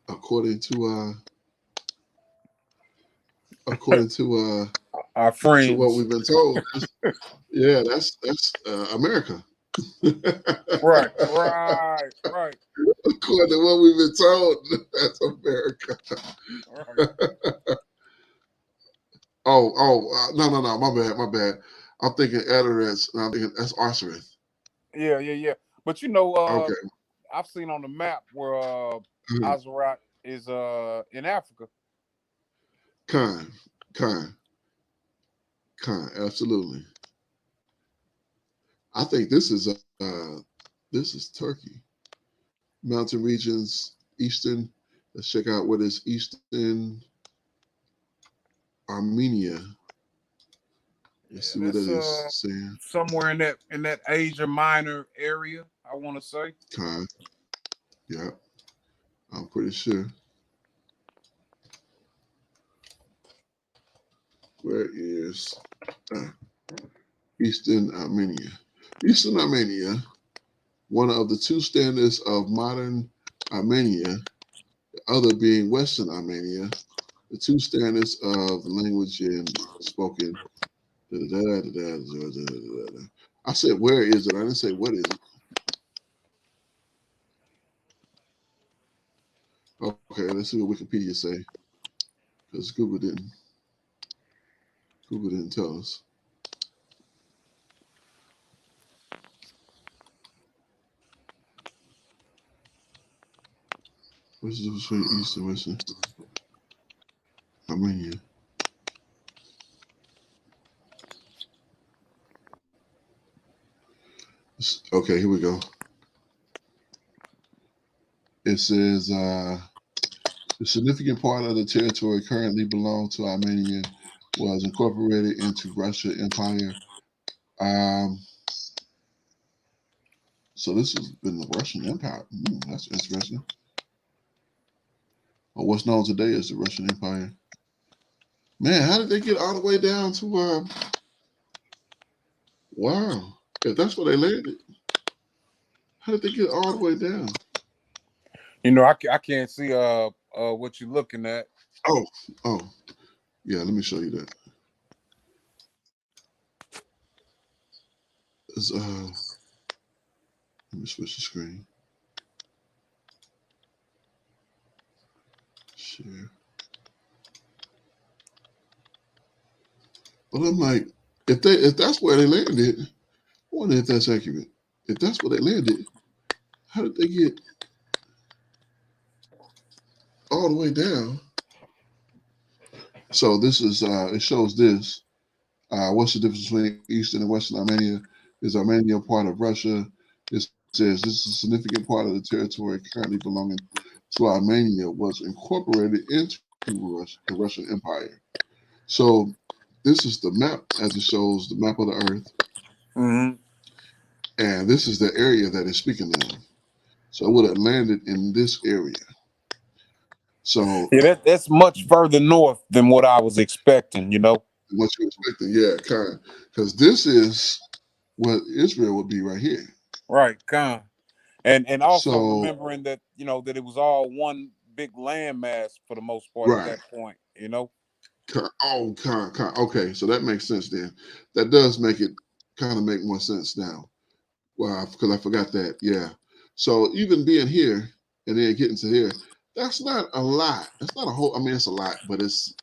According to our friends, to what we've been told. Yeah, that's America. Right. According to what we've been told, that's America. Right. No, my bad. I'm thinking Edoras, and I'm thinking that's Osiris. Yeah. But you know, Okay. I've seen on the map where Mhm. Azeroth is in Africa. Khan, absolutely. I think this is Turkey. Mountain regions, eastern. Let's check out what is eastern Armenia. Let's Yeah, see what that that's is saying. somewhere in that Asia Minor area, I want to say. Khan, yeah, I'm pretty sure. Where is uh, Eastern Armenia? Eastern Armenia, one of the two standards of modern Armenia, the other being Western Armenia, the two standards of the language in spoken. I said, where is it? I didn't say what is it. Okay, let's see what Wikipedia say, because Google didn't tell us. What's the difference between East and Western Armenia? Okay, here we go. It says the significant part of the territory currently belonged to Armenia was incorporated into Russian Empire. So this has been the Russian Empire. That's interesting. Or what's known today as the Russian Empire. Man, how did they get all the way down to? Wow, if that's where they landed, how did they get all the way down? You know, I can't see what you're looking at. Oh, yeah. Let me show you that. It's, let me switch the screen. Share. But I'm like, if that's where they landed, I wonder if that's accurate. If that's where they landed, how did they get all the way down? So this is it shows this. What's the difference between Eastern and Western Armenia? Is Armenia part of Russia? It says this is a significant part of the territory currently belonging to Armenia was incorporated into the Russian Empire. So this is the map as it shows the map of the earth. Mm-hmm. And this is the area that it's speaking of. So it would have landed in this area. So Yeah, that's much further north than what I was expecting. You know. what you expecting? Yeah, kind. Because this is what Israel would be right here. Right, kind. And also So remembering that that it was all one big landmass for the most part at right. that point. You know. Okay, so that makes sense then. That does make it kind of make more sense now. Wow, because I forgot that. Yeah. So even being here and then getting to here, that's not a lot. That's not a whole. I mean, it's a lot, but it's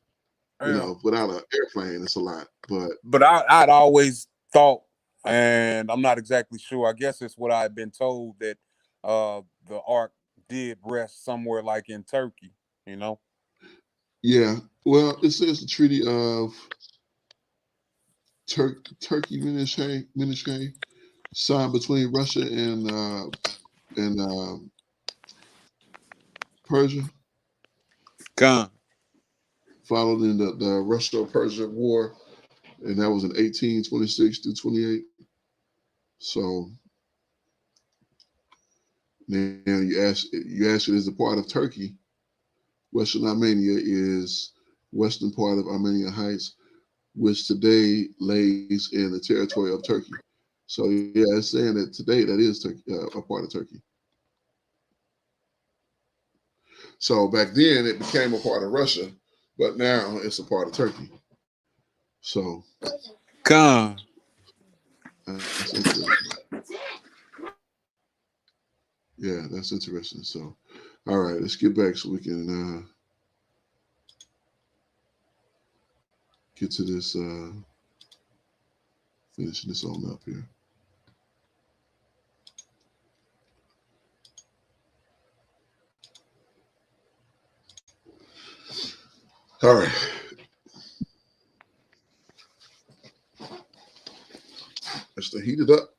Yeah. without an airplane, it's a lot. But But I'd always thought, and I'm not exactly sure. I guess it's what I've been told that the ark did rest somewhere like in Turkey. You know. yeah, well, it says the Treaty of Turkey Minishke signed between Russia and Persia, Gone. followed in the Russo-Persian War, and that was in 1826 to 28. So now you ask it is a part of Turkey. Western Armenia is western part of Armenian Heights, which today lays in the territory of Turkey. So yeah, it's saying that today that is a part of Turkey. So back then it became a part of Russia, but now it's a part of Turkey. So Gone. that's interesting. Yeah, that's interesting. So, all right, let's get back so we can get to this, finishing this on up here. All right. Let's heat it up.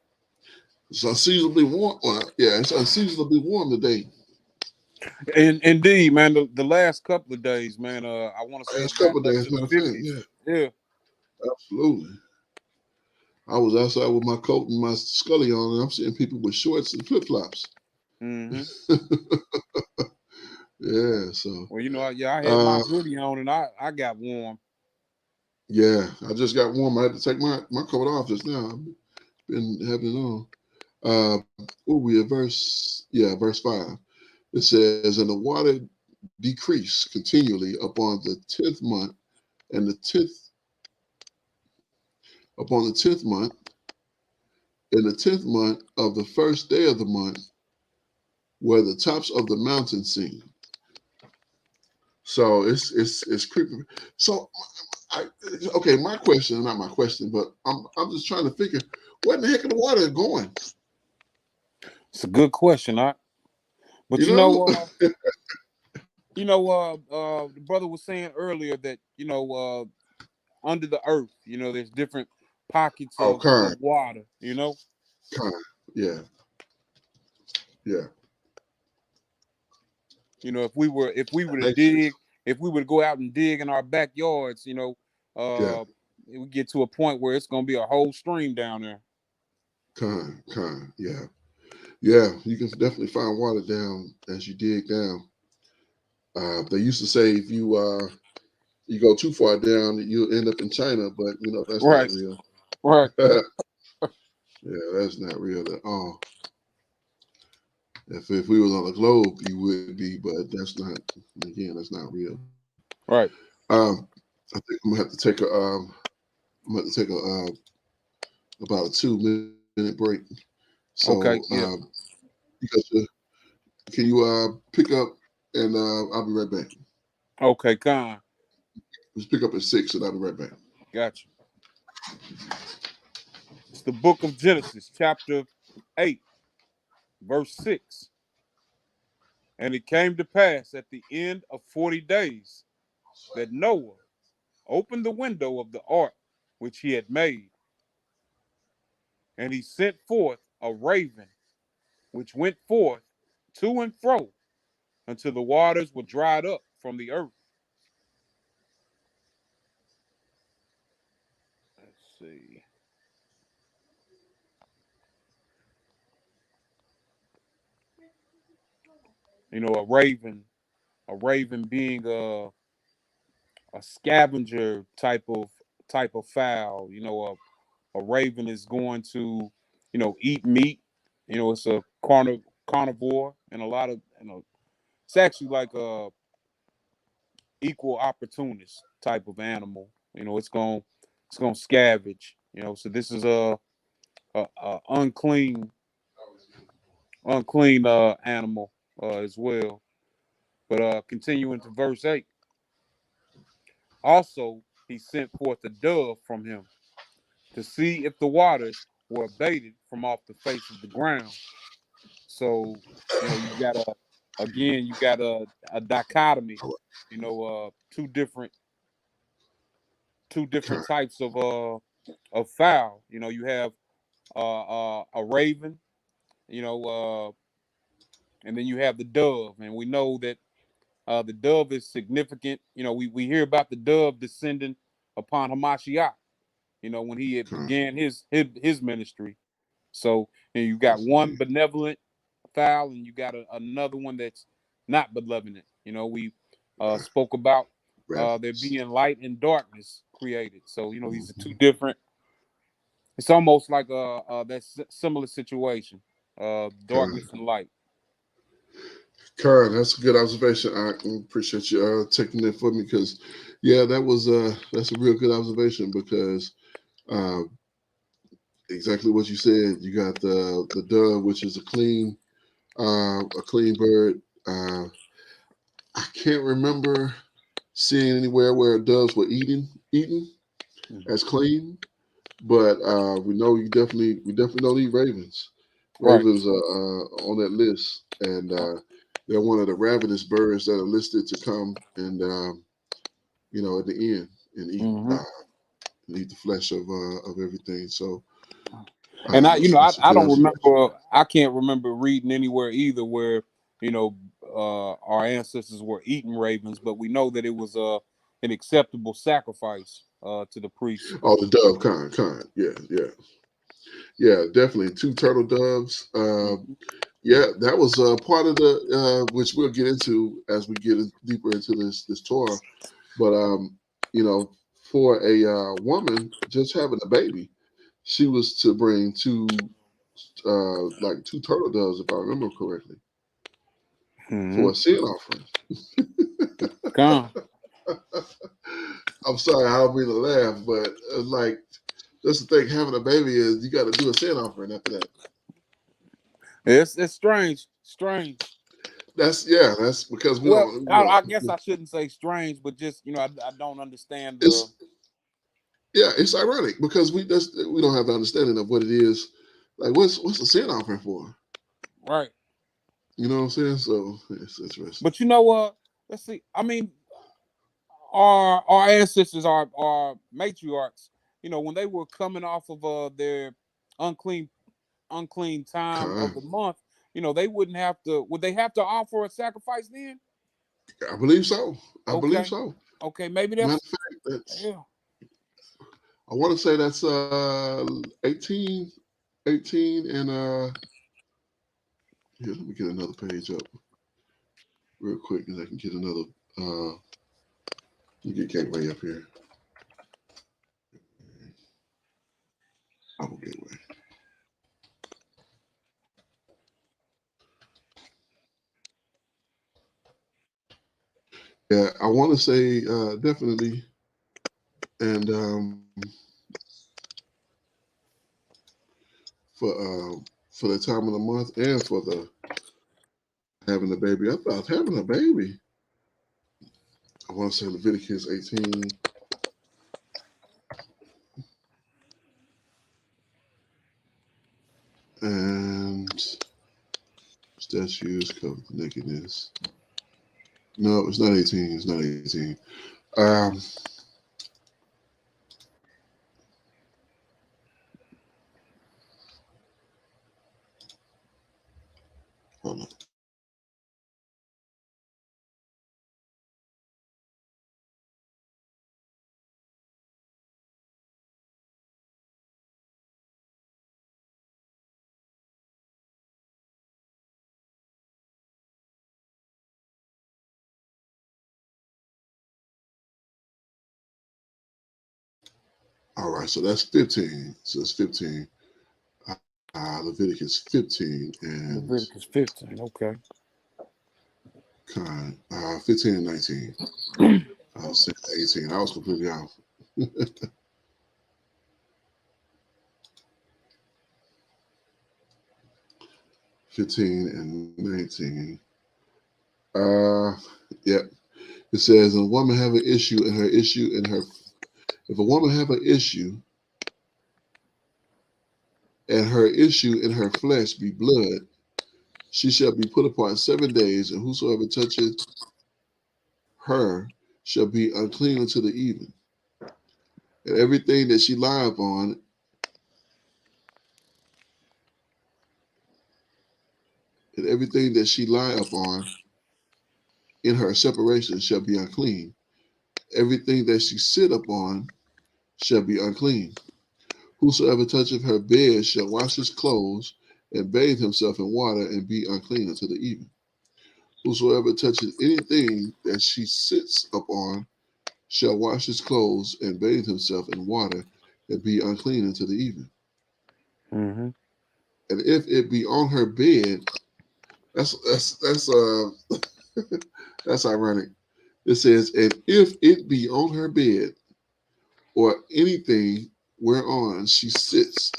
It's unseasonably warm. Yeah, it's unseasonably warm today. And indeed, man, the last couple of days, man, I want to say Last it's gotten couple of up days, to the matter of fact, 50s. yeah, Yeah. absolutely. I was outside with my coat and my scully on, and I'm seeing people with shorts and flip flops. Mm-hmm. Yeah, so Well, I had my hoodie on and I got warm. yeah, I just got warm. I had to take my coat off just now. I've been having it on. We at verse 5. It says, and the water decreased continually upon the 10th month, and upon the 10th month, in the 10th month of the first day of the month, where the tops of the mountains seen. So it's creeping. So okay, my question, not my question, but I'm just trying to figure where in the heck are the water going? It's a good question, but You know? the brother was saying earlier that under the earth, there's different pockets Oh, of kind, water. yeah. If we were to Nature, dig, if we were to go out and dig in our backyards, yeah. it would get to a point where it's gonna be a whole stream down there. Kind, yeah. Yeah, you can definitely find water down as you dig down. They used to say if you go too far down, you'll end up in China, but that's not Right. real. Right. Yeah, that's not real at all. If we was on the globe, you would be, but that's not. Again, that's not real. Right. I think I'm gonna have to take about a 2-minute break. So, Okay. Yeah. because can you pick up and I'll be right back. Okay, Con. Let's pick up at 6 and I'll be right back. Gotcha. It's the book of Genesis, chapter 8, verse 6. And it came to pass at the end of 40 days that Noah opened the window of the ark which he had made, and he sent forth a raven, which went forth to and fro until the waters were dried up from the earth. Let's see. A raven being a scavenger type of fowl. A raven is going to, eat meat. It's a carnivore, and a lot of, it's actually like a equal opportunist type of animal. It's gonna scavenge. So this is a unclean animal as well. But continuing to verse 8. Also, he sent forth a dove from him to see if the waters were abated from off the face of the ground. So, you got a dichotomy, two different types of fowl. You have a raven, and then you have the dove, and we know that the dove is significant. We hear about the dove descending upon Hamashiach, when he had began his ministry. So you got one benevolent fowl, and you got another one that's not benevolent. We spoke about there being light and darkness created. So these are two different. It's almost like that similar situation, darkness and light. Karen, that's a good observation. I appreciate you taking that for me because, yeah, that's a real good observation because exactly what you said. You got the dove, which is a clean bird. I can't remember seeing anywhere where doves were eaten. as clean, but we know we definitely don't eat ravens. Right. Ravens are on that list, and they're one of the ravenous birds that are listed to come and at the end and eat the flesh of everything. So, And that's I a good don't observation. remember. I can't remember reading anywhere either where our ancestors were eating ravens, but we know that it was an acceptable sacrifice to the priest. Oh, the dove kind. Yeah, definitely. Two turtle doves. Yeah, that was part of the which we'll get into as we get deeper into this Torah. But for a woman just having a baby, she was to bring two turtle doves, if I remember correctly, for a sin offering. Come. I'm sorry, I don't mean to laugh, but that's the thing. Having a baby is you got to do a sin offering after that. It's strange. That's because we Well, don't. I guess I shouldn't say strange, but just I don't understand the. It's ironic because we don't have the understanding of what it is. Like, what's the sin offering for? Right. You know what I'm saying? So it's interesting. But you know what? Let's see. I mean, our ancestors, our matriarchs, when they were coming off of their unclean time of the month, they wouldn't have to. Would they have to offer a sacrifice then? I believe so. I believe Okay. so. Okay, maybe Matter that's. of fact, that's. Yeah. I want to say that's 18, and here. Let me get another page up real quick, and I can get another. You get Gateway up here. Our Gateway. Yeah, I want to say definitely, and for the time of the month and for the having a baby. I thought having a baby. I want to say Leviticus 18. And statues cover the nakedness. No, it's not 18. It's not 18. Hold on. All right, so that's 15. So it's 15. Leviticus 15 and Leviticus 15. Okay. 15 and 19. I was saying 18. I was completely off. 15 and 19. Yep. It says, a woman have an issue, and if a woman have an issue, and her issue in her flesh be blood, she shall be put apart 7 days, and whosoever toucheth her shall be unclean until the evening. And everything that she lie upon, in her separation shall be unclean. Everything that she sit upon shall be unclean. Whosoever toucheth her bed shall wash his clothes and bathe himself in water and be unclean until the evening. Whosoever touches anything that she sits upon shall wash his clothes and bathe himself in water and be unclean until the evening. Mm-hmm. And if it be on her bed, that's that's ironic. It says, and if it be on her bed or anything whereon she sits,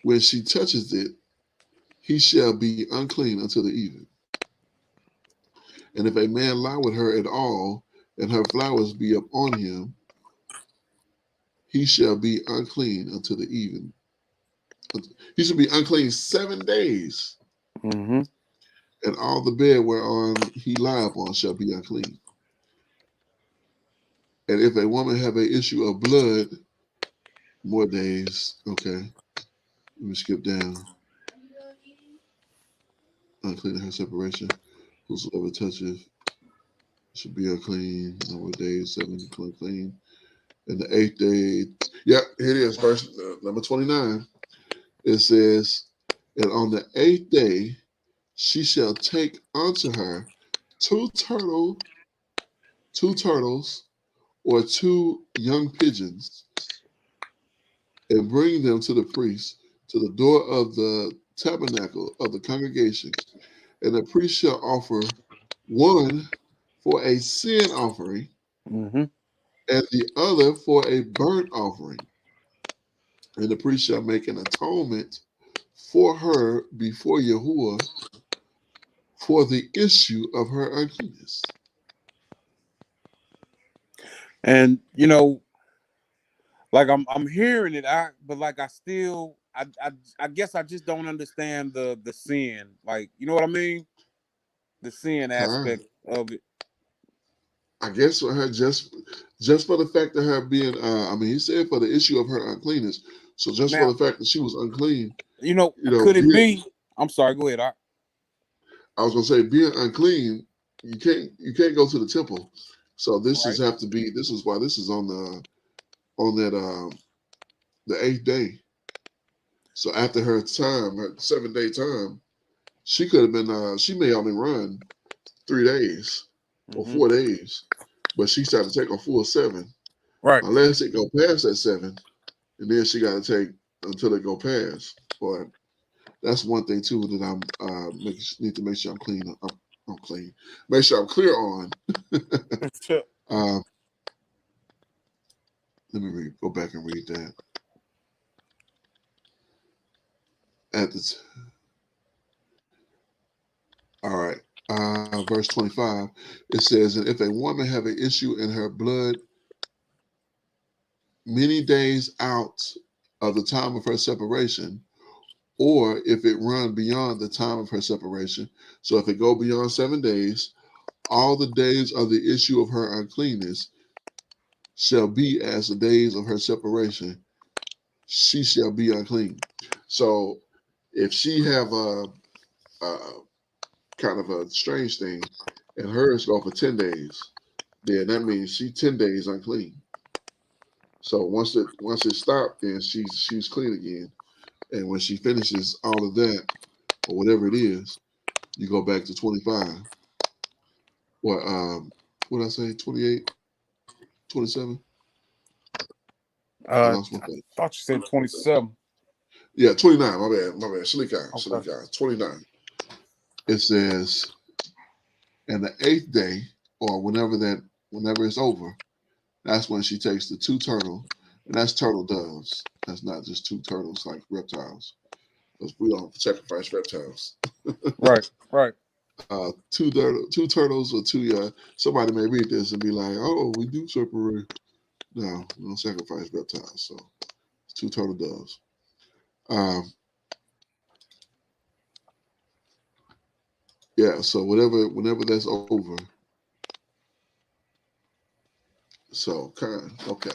when she touches it, he shall be unclean until the evening. And if a man lie with her at all, and her flowers be upon him, he shall be unclean until the even. He shall be unclean 7 days, Mm-hmm. and all the bed whereon he lie upon shall be unclean. And if a woman have a issue of blood, more days. Okay, let me skip down. Unclean in her separation. Whosoever toucheth should be unclean. No more days, 7 clean. And the 8th day, yeah, here it is, verse number 29. It says, and on the 8th day she shall take unto her two turtles, or 2 young pigeons, and bring them to the priest to the door of the tabernacle of the congregation. And the priest shall offer one for a sin offering, Mm-hmm. and the other for a burnt offering. And the priest shall make an atonement for her before Yahuwah for the issue of her uncleanness. And like I'm hearing it, but like I guess I just don't understand the sin. Like, you know what I mean? The sin aspect of it. I guess for her, just for the fact of her being, he said for the issue of her uncleanness. So just for Now, the fact that she was unclean, could it be? I'm sorry. Go ahead. I was gonna say being unclean, you can't go to the temple. So this Right. this is why this is on that the 8th day. So after her 7-day time, she could have been she may only run 3 days or 4 days, but she started to take a full 7. Right. Unless it go past that 7, and then she got to take until it go past. But that's one thing too that I'm need to make sure I'm clean. I'm clean. Make sure I'm clear on. Let me go back and read that. All right. Verse 25. It says, and if a woman have an issue in her blood many days out of the time of her separation, or if it run beyond the time of her separation, so if it go beyond 7 days, all the days of the issue of her uncleanness shall be as the days of her separation. She shall be unclean. So if she have a kind of a strange thing, and hers go for 10 days, then that means she 10 days unclean. So once it stopped, then she's clean again. And when she finishes all of that, or whatever it is, you go back to 25. What did I say? 28, 27? I lost my place. Thought you said 27. Yeah, 29. My bad. Shalikai. Okay. 29. It says, and the 8th day, or whenever it's over, that's when she takes the 2 turtle, and that's turtle doves. That's not just 2 turtles like reptiles, because we don't sacrifice reptiles. Right. 2 turtles or 2. Somebody may read this and be like, "Oh, we do separate." No, we don't sacrifice reptiles. So it's 2 turtle doves. Yeah. So whenever that's over. So okay.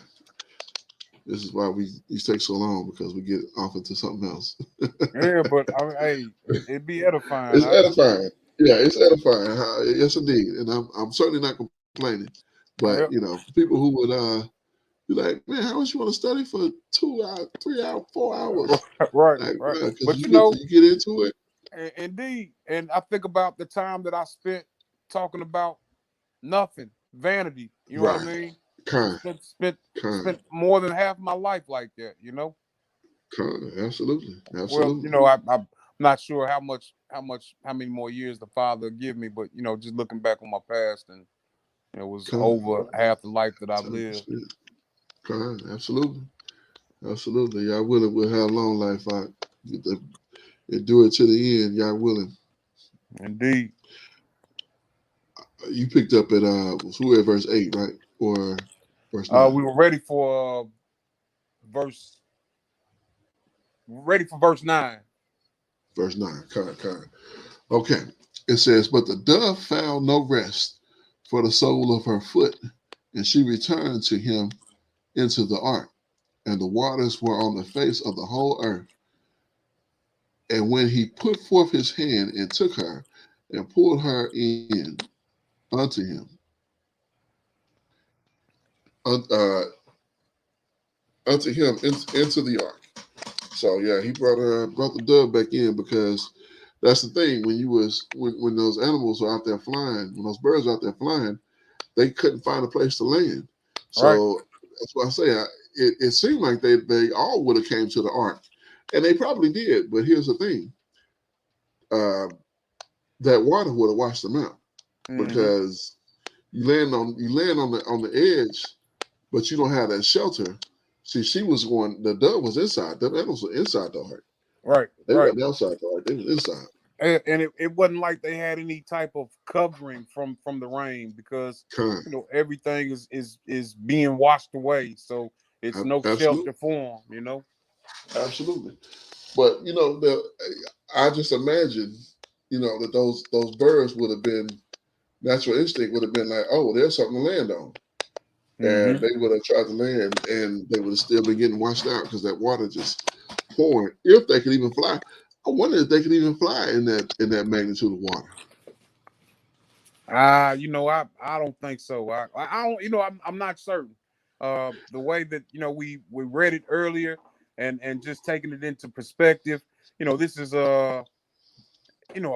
This is why these take so long, because we get off into something else. Yeah, but hey, it'd be edifying. It's edifying. Yeah, it's edifying. Yes, indeed. And I'm certainly not complaining. But people who would be like, man, how much you want to study for 2 hours, 3 hours, 4 hours? Right. Because But you get into it. Indeed. And I think about the time that I spent talking about nothing, vanity. You know what I mean? Spent more than half my life like that. Absolutely. Well, I'm not sure how many more years the Father give me, but just looking back on my past, and it was over half the life that I've lived. Absolutely. Y'all willing, we'll have a long life. I get to endure it to the end. Y'all willing. Indeed. You picked up at verse 8, right? Or verse 9? We were ready for verse 9. Verse 9. Kind. Okay. It says, but the dove found no rest for the sole of her foot, and she returned to him into the ark, and the waters were on the face of the whole earth. And when he put forth his hand and took her and pulled her in unto him, into the ark. So yeah, he brought the dove back in, because that's the thing, when those animals are out there flying, when those birds are out there flying, they couldn't find a place to land. So that's why I say it seemed like they all would have came to the ark, and they probably did. But here's the thing: that water would have washed them out, because you land on the edge, but you don't have that shelter. See, the dove was inside. The animals were inside the ark. Right. They weren't outside the ark. They was inside. And it wasn't like they had any type of covering from the rain, because everything is being washed away. So it's no shelter for them, Absolutely. But I just imagine, that those birds would have been, natural instinct would have been like, oh, there's something to land on. And they would have tried to land, and they would have still been getting washed out, because that water just pouring. If they could even fly, I wonder if they could even fly in that magnitude of water. I don't think so. I don't. I'm not certain. The way that we read it earlier, and just taking it into perspective, this is a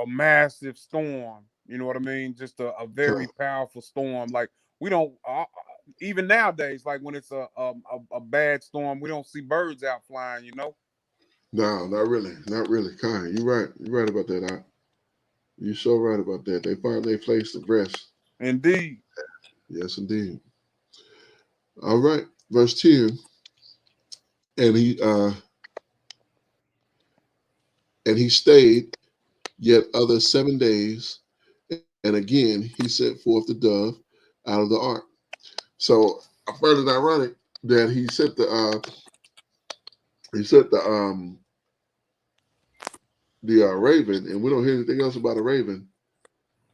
massive storm. You know what I mean? Just a very powerful storm. Like, we don't even nowadays, like when it's a bad storm, we don't see birds out flying. No, not really. Kind, you're right about that. You're so right about that. They find their place to rest. Indeed. Yes, indeed. All right, verse 10. And he stayed yet other 7 days, and again he sent forth the dove out of the ark. So I find it ironic that he sent the raven, and we don't hear anything else about a raven.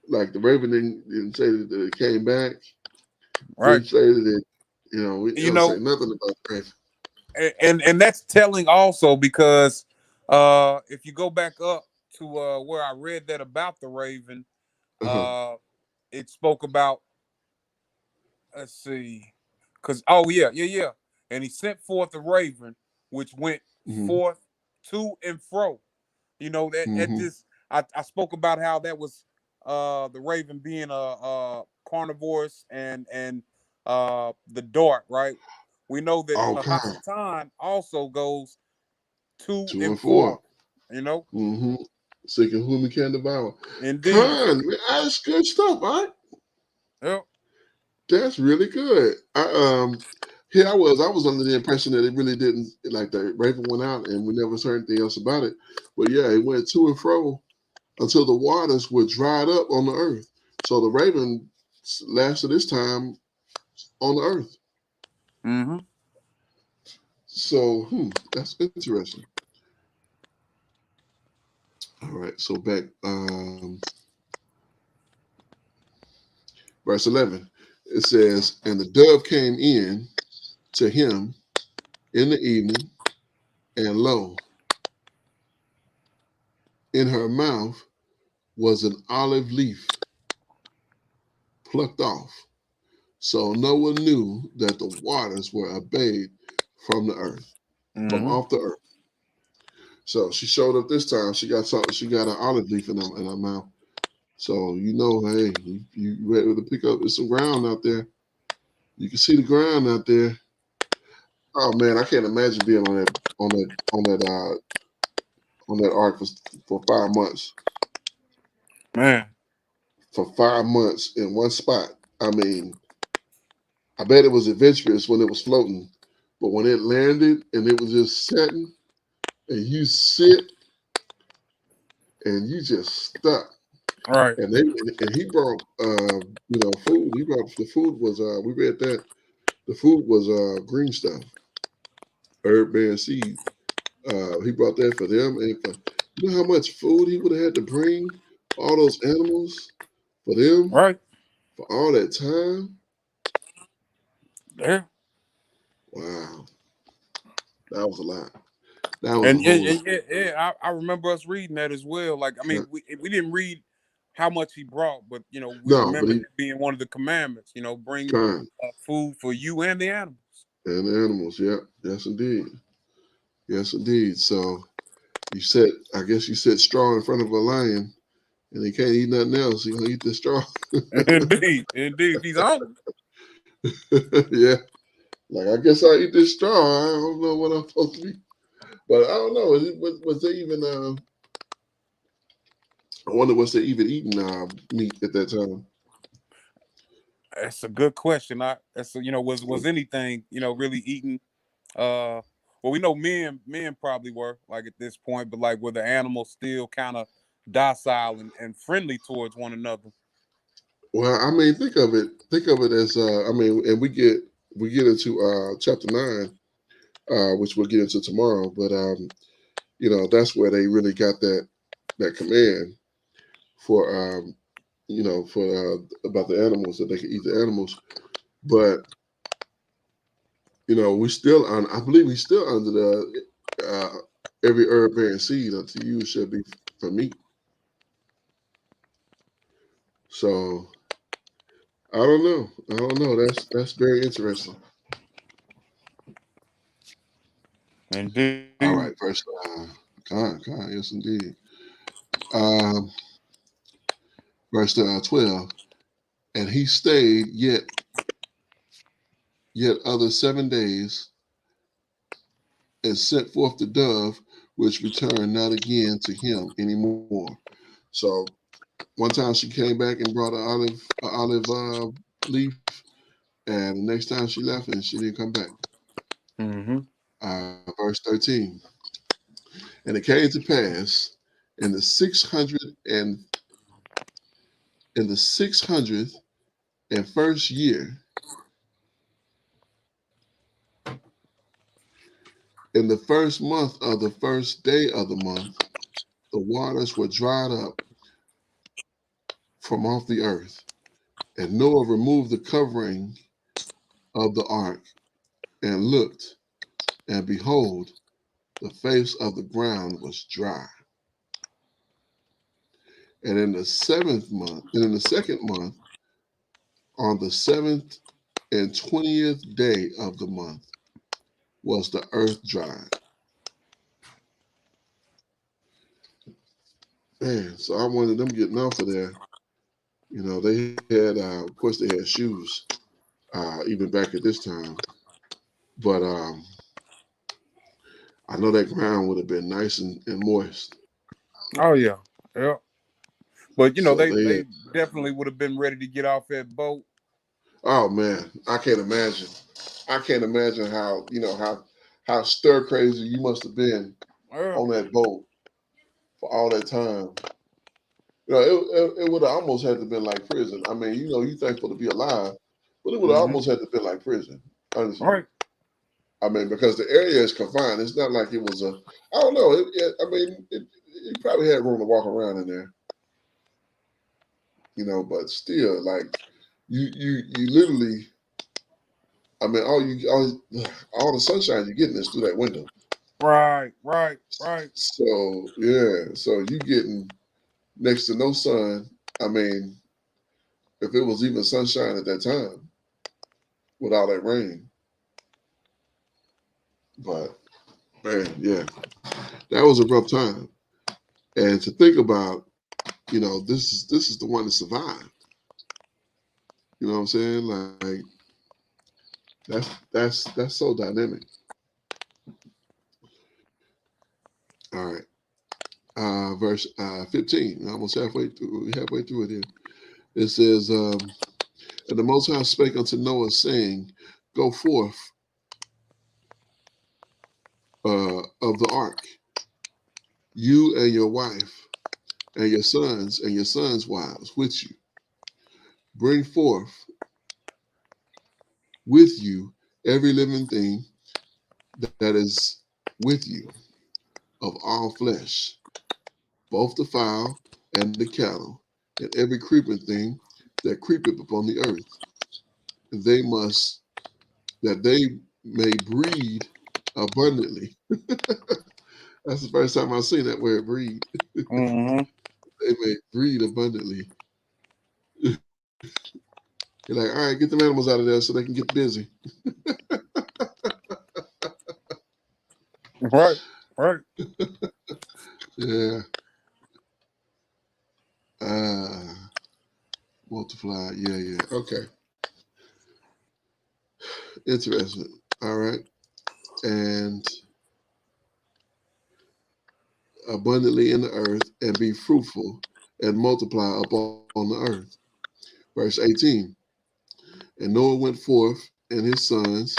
Like, the raven didn't say that it came back. Right. Didn't say that we don't say nothing about the raven. And that's telling also, because if you go back up to where I read that about the raven, it spoke about, let's see, because and he sent forth the raven, which went forth to and fro. At this, I spoke about how that was the raven being a carnivorous, and the dart, right? We know that Hasatan also goes to and forth. Seeking whom he can devour. Indeed. That's good stuff, right? Yep. That's really good. I was under the impression that it really didn't, like, the raven went out and we never heard anything else about it. But yeah, it went to and fro until the waters were dried up on the earth. So the raven lasted this time on the earth. So that's interesting. All right, so back verse 11. It says, and the dove came in to him in the evening, and lo, in her mouth was an olive leaf plucked off. So Noah knew that the waters were abated from the earth, from off the earth. So she showed up this time. She got something. She got an olive leaf in her mouth. So hey, you ready to pick up? There's some ground out there. You can see the ground out there. Oh man, I can't imagine being on that ark for 5 months. Man, for 5 months in one spot. I mean, I bet it was adventurous when it was floating, but when it landed and it was just setting, and you sit and you just stuck. Right. And he brought food. He brought the food was we read that the food was green stuff. herb bearing seed. He brought that for them, and for, you know how much food he would have had to bring for all those animals for them Right. for all that time. Yeah. Wow, that was a lot. That was a And whole lot. I remember us reading that as well. Like, I mean, we didn't read how much he brought, but you know, we No, but remember he that being one of the commandments. You know, bring kind food for you and the animals. and the animals. Yeah, yes indeed, yes indeed. So you set, I guess you set straw in front of a lion, and he can't eat nothing else. He gonna eat the straw. Indeed, if he's hungry. Yeah, like I guess I eat this straw. I don't know what I'm supposed to be, but I don't know. Was they even? I wonder was they even eating meat at that time? That's a good question. Was anything really eating? Well, we know men probably were like at this point, but like were the animals still kind of docile and friendly towards one another? Well, I mean, think of it. Think of it as I mean, and we get into chapter 9, which we'll get into tomorrow. But that's where they really got that command for for about the animals, that they could eat the animals. But we still on. I believe we still under the every herb bearing seed unto you shall be for meat. So I don't know. I don't know. That's very interesting. Indeed. All right, verse God, yes indeed. Um, verse 12. And he stayed yet other 7 days, and sent forth the dove, which returned not again to him anymore. So one time she came back and brought an olive leaf, and the next time she left and she didn't come back. Mm-hmm. Verse 13. And it came to pass in the 601st year, in the first month of the first day of the month, the waters were dried up from off the earth. And Noah removed the covering of the ark and looked, and behold, the face of the ground was dry. And in the 2nd month, on the 7th and 20th day of the month, was the earth dried. Man, so I wanted them getting off of there. They had, of course, they had shoes, even back at this time. But I know that ground would have been nice and moist. Oh yeah, yeah. But So they definitely would have been ready to get off that boat. oh man, I can't imagine. I can't imagine how stir crazy you must have been Yeah. on that boat for all that time. It would have almost had to been like prison. I mean, you thankful to be alive, but it would have Mm-hmm. almost had to been like prison, honestly. Right. I mean, because the area is confined. It's not like it was a. I don't know. You probably had room to walk around in there, but still, like you literally. I mean, all the sunshine you're getting is through that window. Right. So yeah, so you getting next to no sun. I mean, if it was even sunshine at that time with all that rain, but man, yeah, that was a rough time. And to think about, this is the one that survived. You know what I'm saying? Like that's so dynamic. All right, verse 15. Almost halfway through it here. It says, and the Most High spake unto Noah, saying, Go forth of the ark, you and your wife, and your sons and your sons' wives with you. Bring forth with you every living thing that is with you of all flesh, both the fowl and the cattle, and every creeping thing that creepeth upon the earth. And they must that they may breed abundantly. That's the first time I've seen that word breed. Mm-hmm. They may breed abundantly. You're like, all right, get them animals out of there so they can get busy. Right. Right. Yeah. Uh, multiply. Yeah. Okay. Interesting. All right. And abundantly in the earth and be fruitful and multiply upon the earth. Verse 18. And Noah went forth and his sons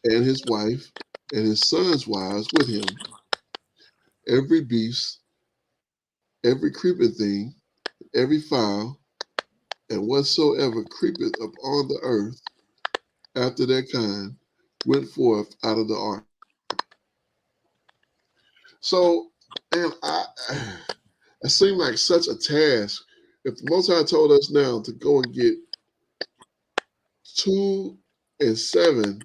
and his wife and his sons' wives with him, every beast, every creeping thing, every fowl, and whatsoever creepeth upon the earth after their kind went forth out of the ark. So, and it seemed like such a task. If the Most High told us now to go and get 2 and 7,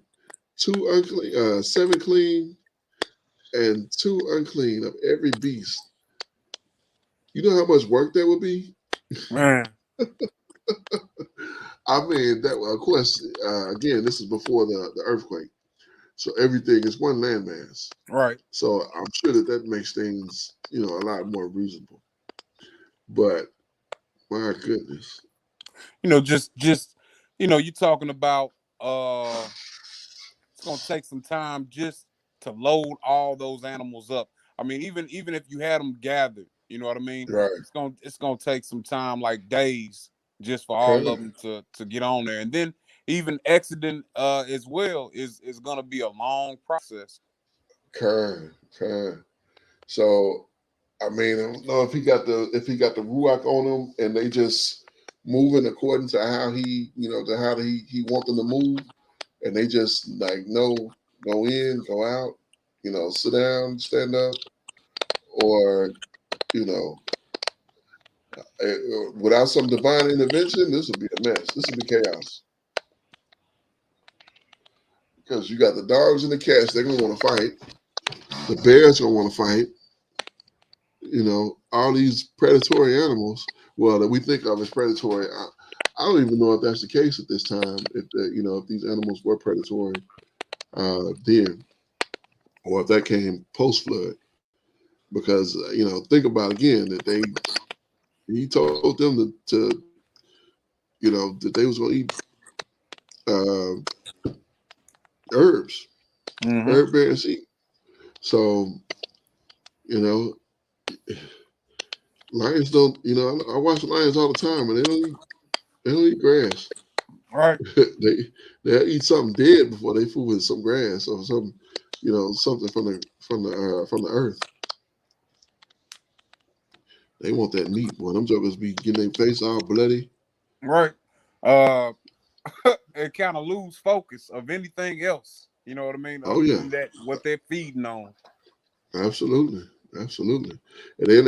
seven clean and 2 unclean of every beast, you know how much work that would be? Man. I mean, that of course, again, this is before the earthquake. So everything is one landmass. Right. So I'm sure that makes things, a lot more reasonable. But my goodness. Just you're talking about it's gonna take some time just to load all those animals up. I mean, even if you had them gathered, you know what I mean? Right. It's gonna take some time, like days, just for all of Okay. them to get on there. And then even exiting as well is gonna be a long process. Kind. So I mean, I don't know if he got the ruach on him and they just moving according to how he want them to move, and they just like go in, go out, sit down, stand up, or you know, without some divine intervention, this would be a mess. This would be chaos because you got the dogs and the cats. They're gonna want to fight. The bears gonna want to fight. All these predatory animals, well, that we think of as predatory. I don't even know if that's the case at this time. If these animals were predatory then, or if that came post flood, because think about again that he told them that they was going to eat uh, herbs, Mm-hmm. herb bearing seed. So lions don't. I watch lions all the time, and they don't eat grass. Right. They'll eat something dead before they fool with some grass or something from the earth. They want that meat, boy. Them jokers be getting their face all bloody. Right. It kind of lose focus of anything else. You know what I mean? Oh Other yeah, than that, what they're feeding on. absolutely. And then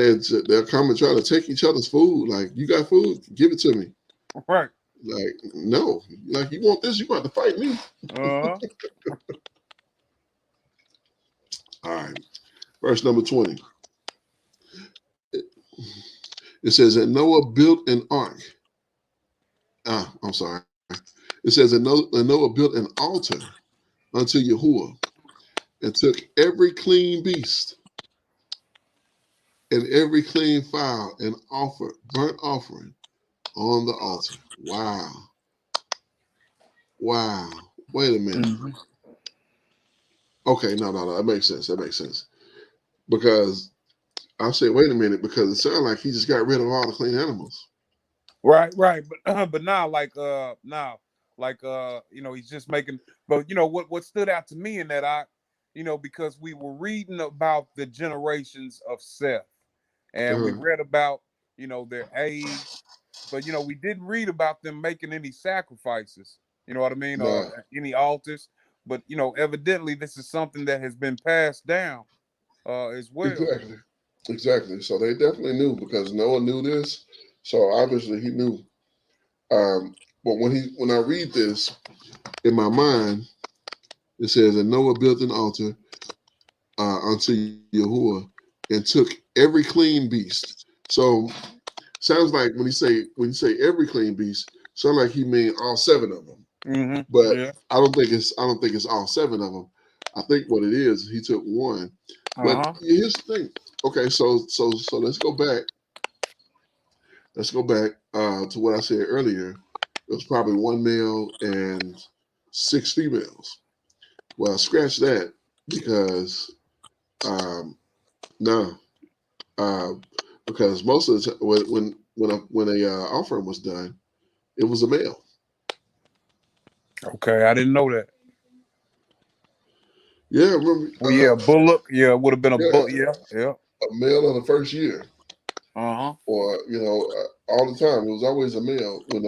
they'll come and try to take each other's food. Like, you got food, give it to me. Right. Like, no, like, you want this, you got to fight me. Uh-huh. All right, verse number 20. It says that Noah built an ark. I'm sorry. It says that Noah built an altar unto Yahuwah and took every clean beast and every clean fowl and offered burnt offering on the altar. Wow. Wait a minute. Mm-hmm. Okay, no. That makes sense. Because I say, wait a minute, because it sounds like he just got rid of all the clean animals. Right. But now, he's just making. But what stood out to me in that because we were reading about the generations of Seth, and we Uh, read about their age, but we didn't read about them making any sacrifices. You know what I mean? nah, Any altars. but evidently this is something that has been passed down as well. Exactly. So they definitely knew because Noah knew this. So obviously he knew. But when I read this in my mind, it says that Noah built an altar unto Yahuwah and took every clean beast. So sounds like when you say every clean beast, sounds like he mean all 7 of them. Mm-hmm. But Yeah. I don't think it's all 7 of them. I think what it is, he took one. But here's the thing. Okay, so let's go back. Let's go back to what I said earlier. It was probably 1 male and 6 females. Well, scratch that because no, because most of the time when a offering was done, it was a male. Okay, I didn't know that. Yeah, remember? Well, yeah, bullock. Yeah, it would have been a bullock. Yeah, Yeah. a male of the first year, or all the time. It was always a male. When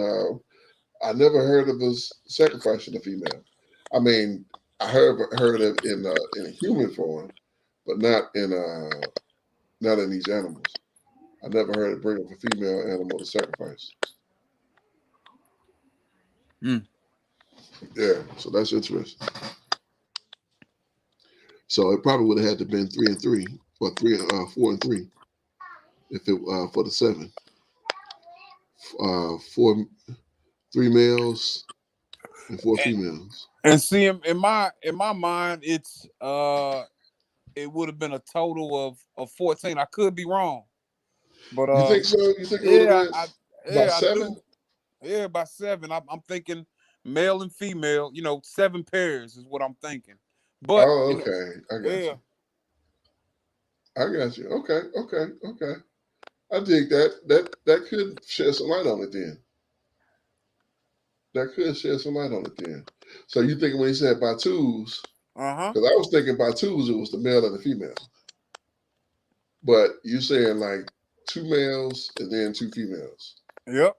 I never heard of us sacrificing a female. I mean, I heard it in a human form, but not in these animals. I never heard it bring up a female animal to sacrifice. Yeah, so that's interesting. So it probably would have had to been 3 and 3, or 4 and 3, if it for the 7. 3 males and 4 females. And see, in my mind, it's it would have been a total of 14. I could be wrong, but You think so? You think it would have been by 7? Yeah, by 7. I'm thinking male and female. 7 pairs is what I'm thinking. But okay, I got you. I got you. Okay. I dig that. That could shed some light on it then. That could shed some light on it then. So you think when he said by 2s? Because I was thinking by 2s it was the male and the female. But you saying like 2 males and then 2 females. Yep.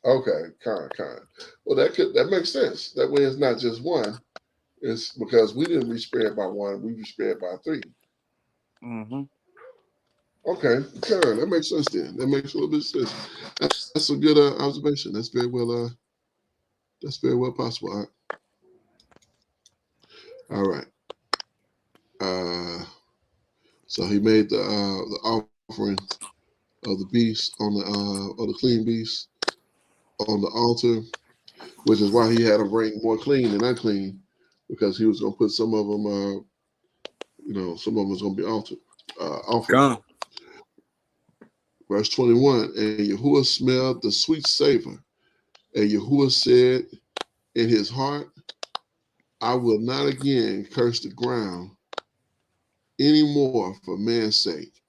Okay, kind. Well, that makes sense. That way it's not just 1. It's because we didn't reach spared by 1, we reached spared by 3. Okay, that makes sense then. That makes a little bit of sense. That's a good observation. That's very well possible. All right. So he made the offering of the beast of the clean beast on the altar, which is why he had them bring more clean than unclean, because he was going to put some of them, some of them was going to be offered. Verse 21, and Yahuwah smelled the sweet savor, and Yahuwah said in his heart, I will not again curse the ground anymore for man's sake,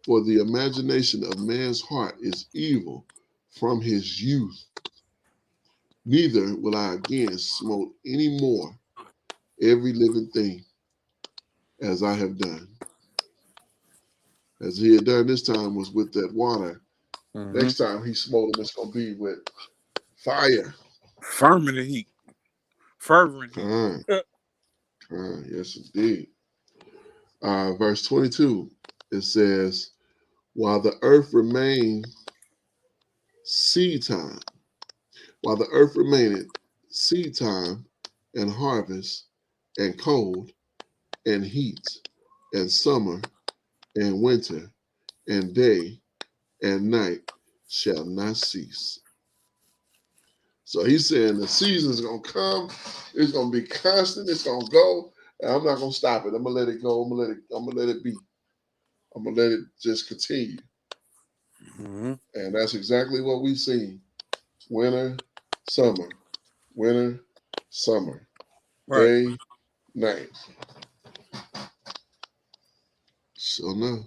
for the imagination of man's heart is evil from his youth. Neither will I again smote any more every living thing as I have done. As he had done this time was with that water. Next time he smote them, it's going to be with fire. Fervent heat. Yes, indeed. Verse 22, it says, while the earth remained seed time, and harvest, and cold, and heat, and summer, and winter, and day, and night shall not cease. So he's saying the season is going to come. It's going to be constant. It's going to go. And I'm not going to stop it. I'm going to let it go. I'm going to let it be. I'm going to let it just continue. And that's exactly what we've seen. Winter, summer. Winter, summer. Right. Day, night. So no.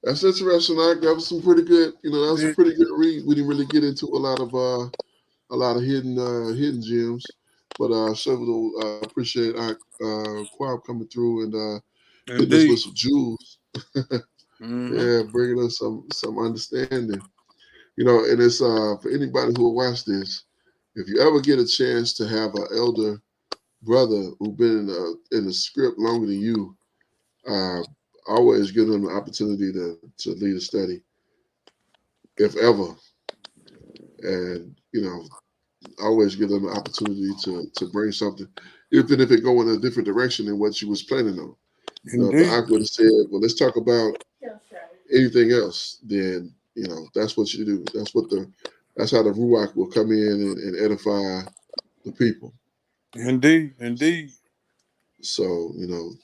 That's interesting. That was some pretty good, that was a pretty good read. We didn't really get into a lot of hidden gems, but sure appreciate Quab coming through and hitting us with some jewels. Yeah, bringing us some understanding. And it's for anybody who will watch this. If you ever get a chance to have an elder brother who's been in the script longer than you, always give them the opportunity to lead a study, if ever. And, always give them the opportunity to bring something, even if it go in a different direction than what you was planning on. If the Indeed. Ak would have said, well, let's talk about anything else, then, that's what you do. That's how the Ruach will come in and edify the people. Indeed. Indeed. So,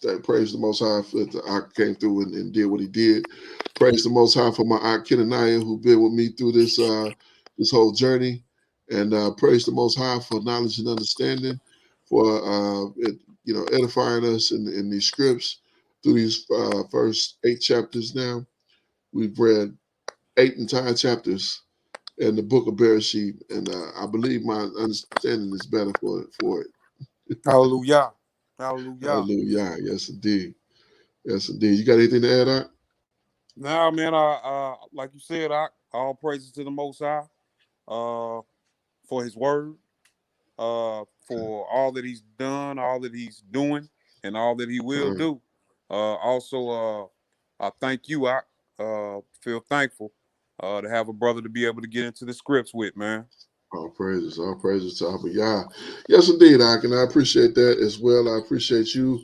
that praise the Most High for the Ak came through and did what he did. Praise the Most High for my Ak Kenaniah, who been with me through this this whole journey. And praise the Most High for knowledge and understanding, for edifying us in these scripts through these first 8 chapters now. We've read 8 entire chapters in the book of Bereshit, and I believe my understanding is better for it. Hallelujah. Hallelujah. Hallelujah. Yes, indeed. Yes, indeed. You got anything to add, Ak? Now, man, like you said, all praises to the Most High, for His word, for all that He's done, all that He's doing, and all that He will do. Also, I thank you. I feel thankful to have a brother to be able to get into the scripts with, man. All praises to Abba Yah. Yes, indeed, Ak, and I appreciate that as well. I appreciate you.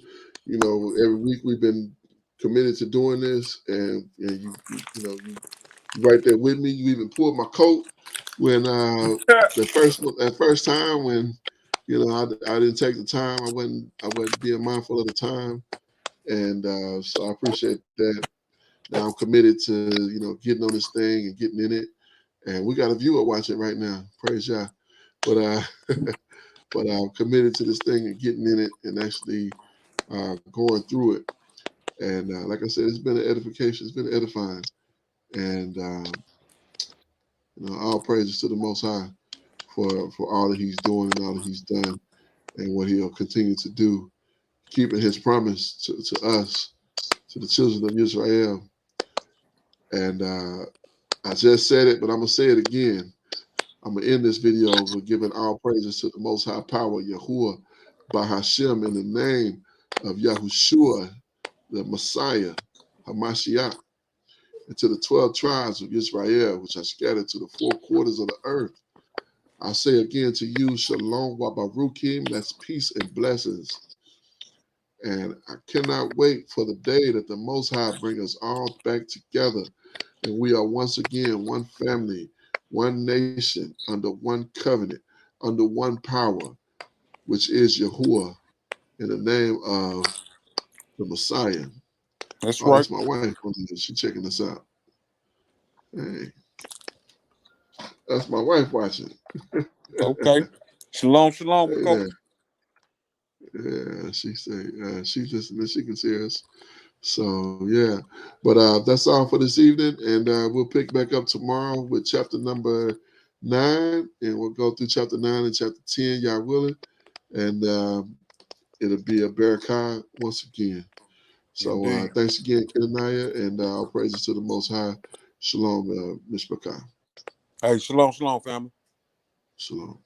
Every week we've been committed to doing this, and you right there with me. You even pulled my coat when that first time when I didn't take the time. I wasn't being mindful of the time, and so I appreciate that. Now I'm committed to getting on this thing and getting in it. And we got a viewer watching right now. Praise Yah. But but I'm committed to this thing and getting in it and actually going through it. And like I said, it's been an edification. It's been edifying. And all praises to the Most High for all that He's doing and all that He's done and what He'll continue to do, keeping His promise to us, to the children of Israel. And I just said it, but I'm gonna say it again. I'm going to end this video with giving all praises to the Most High Power, Yahuwah, Bahashem, in the name of Yahushua, the Messiah, Hamashiach, and to the 12 tribes of Israel, which are scattered to the 4 quarters of the earth. I say again to you, Shalom Wabarukim, that's peace and blessings. And I cannot wait for the day that the Most High bring us all back together, and we are once again one family, one nation, under one covenant, under one power, which is Yahuwah, in the name of the Messiah. That's right. That's my wife. She's checking us out. Hey, that's my wife watching. Okay. Shalom, shalom, Hey, Coach. yeah, she say she's listening. She can see us. So yeah, but that's all for this evening, and we'll pick back up tomorrow with chapter number 9, and we'll go through chapter 9 and chapter 10, y'all willing, and it'll be a barakah once again. So thanks again, Kenaniah, and all praises to the Most High. Shalom, Mishpachah. Hey, shalom, shalom, family. Shalom.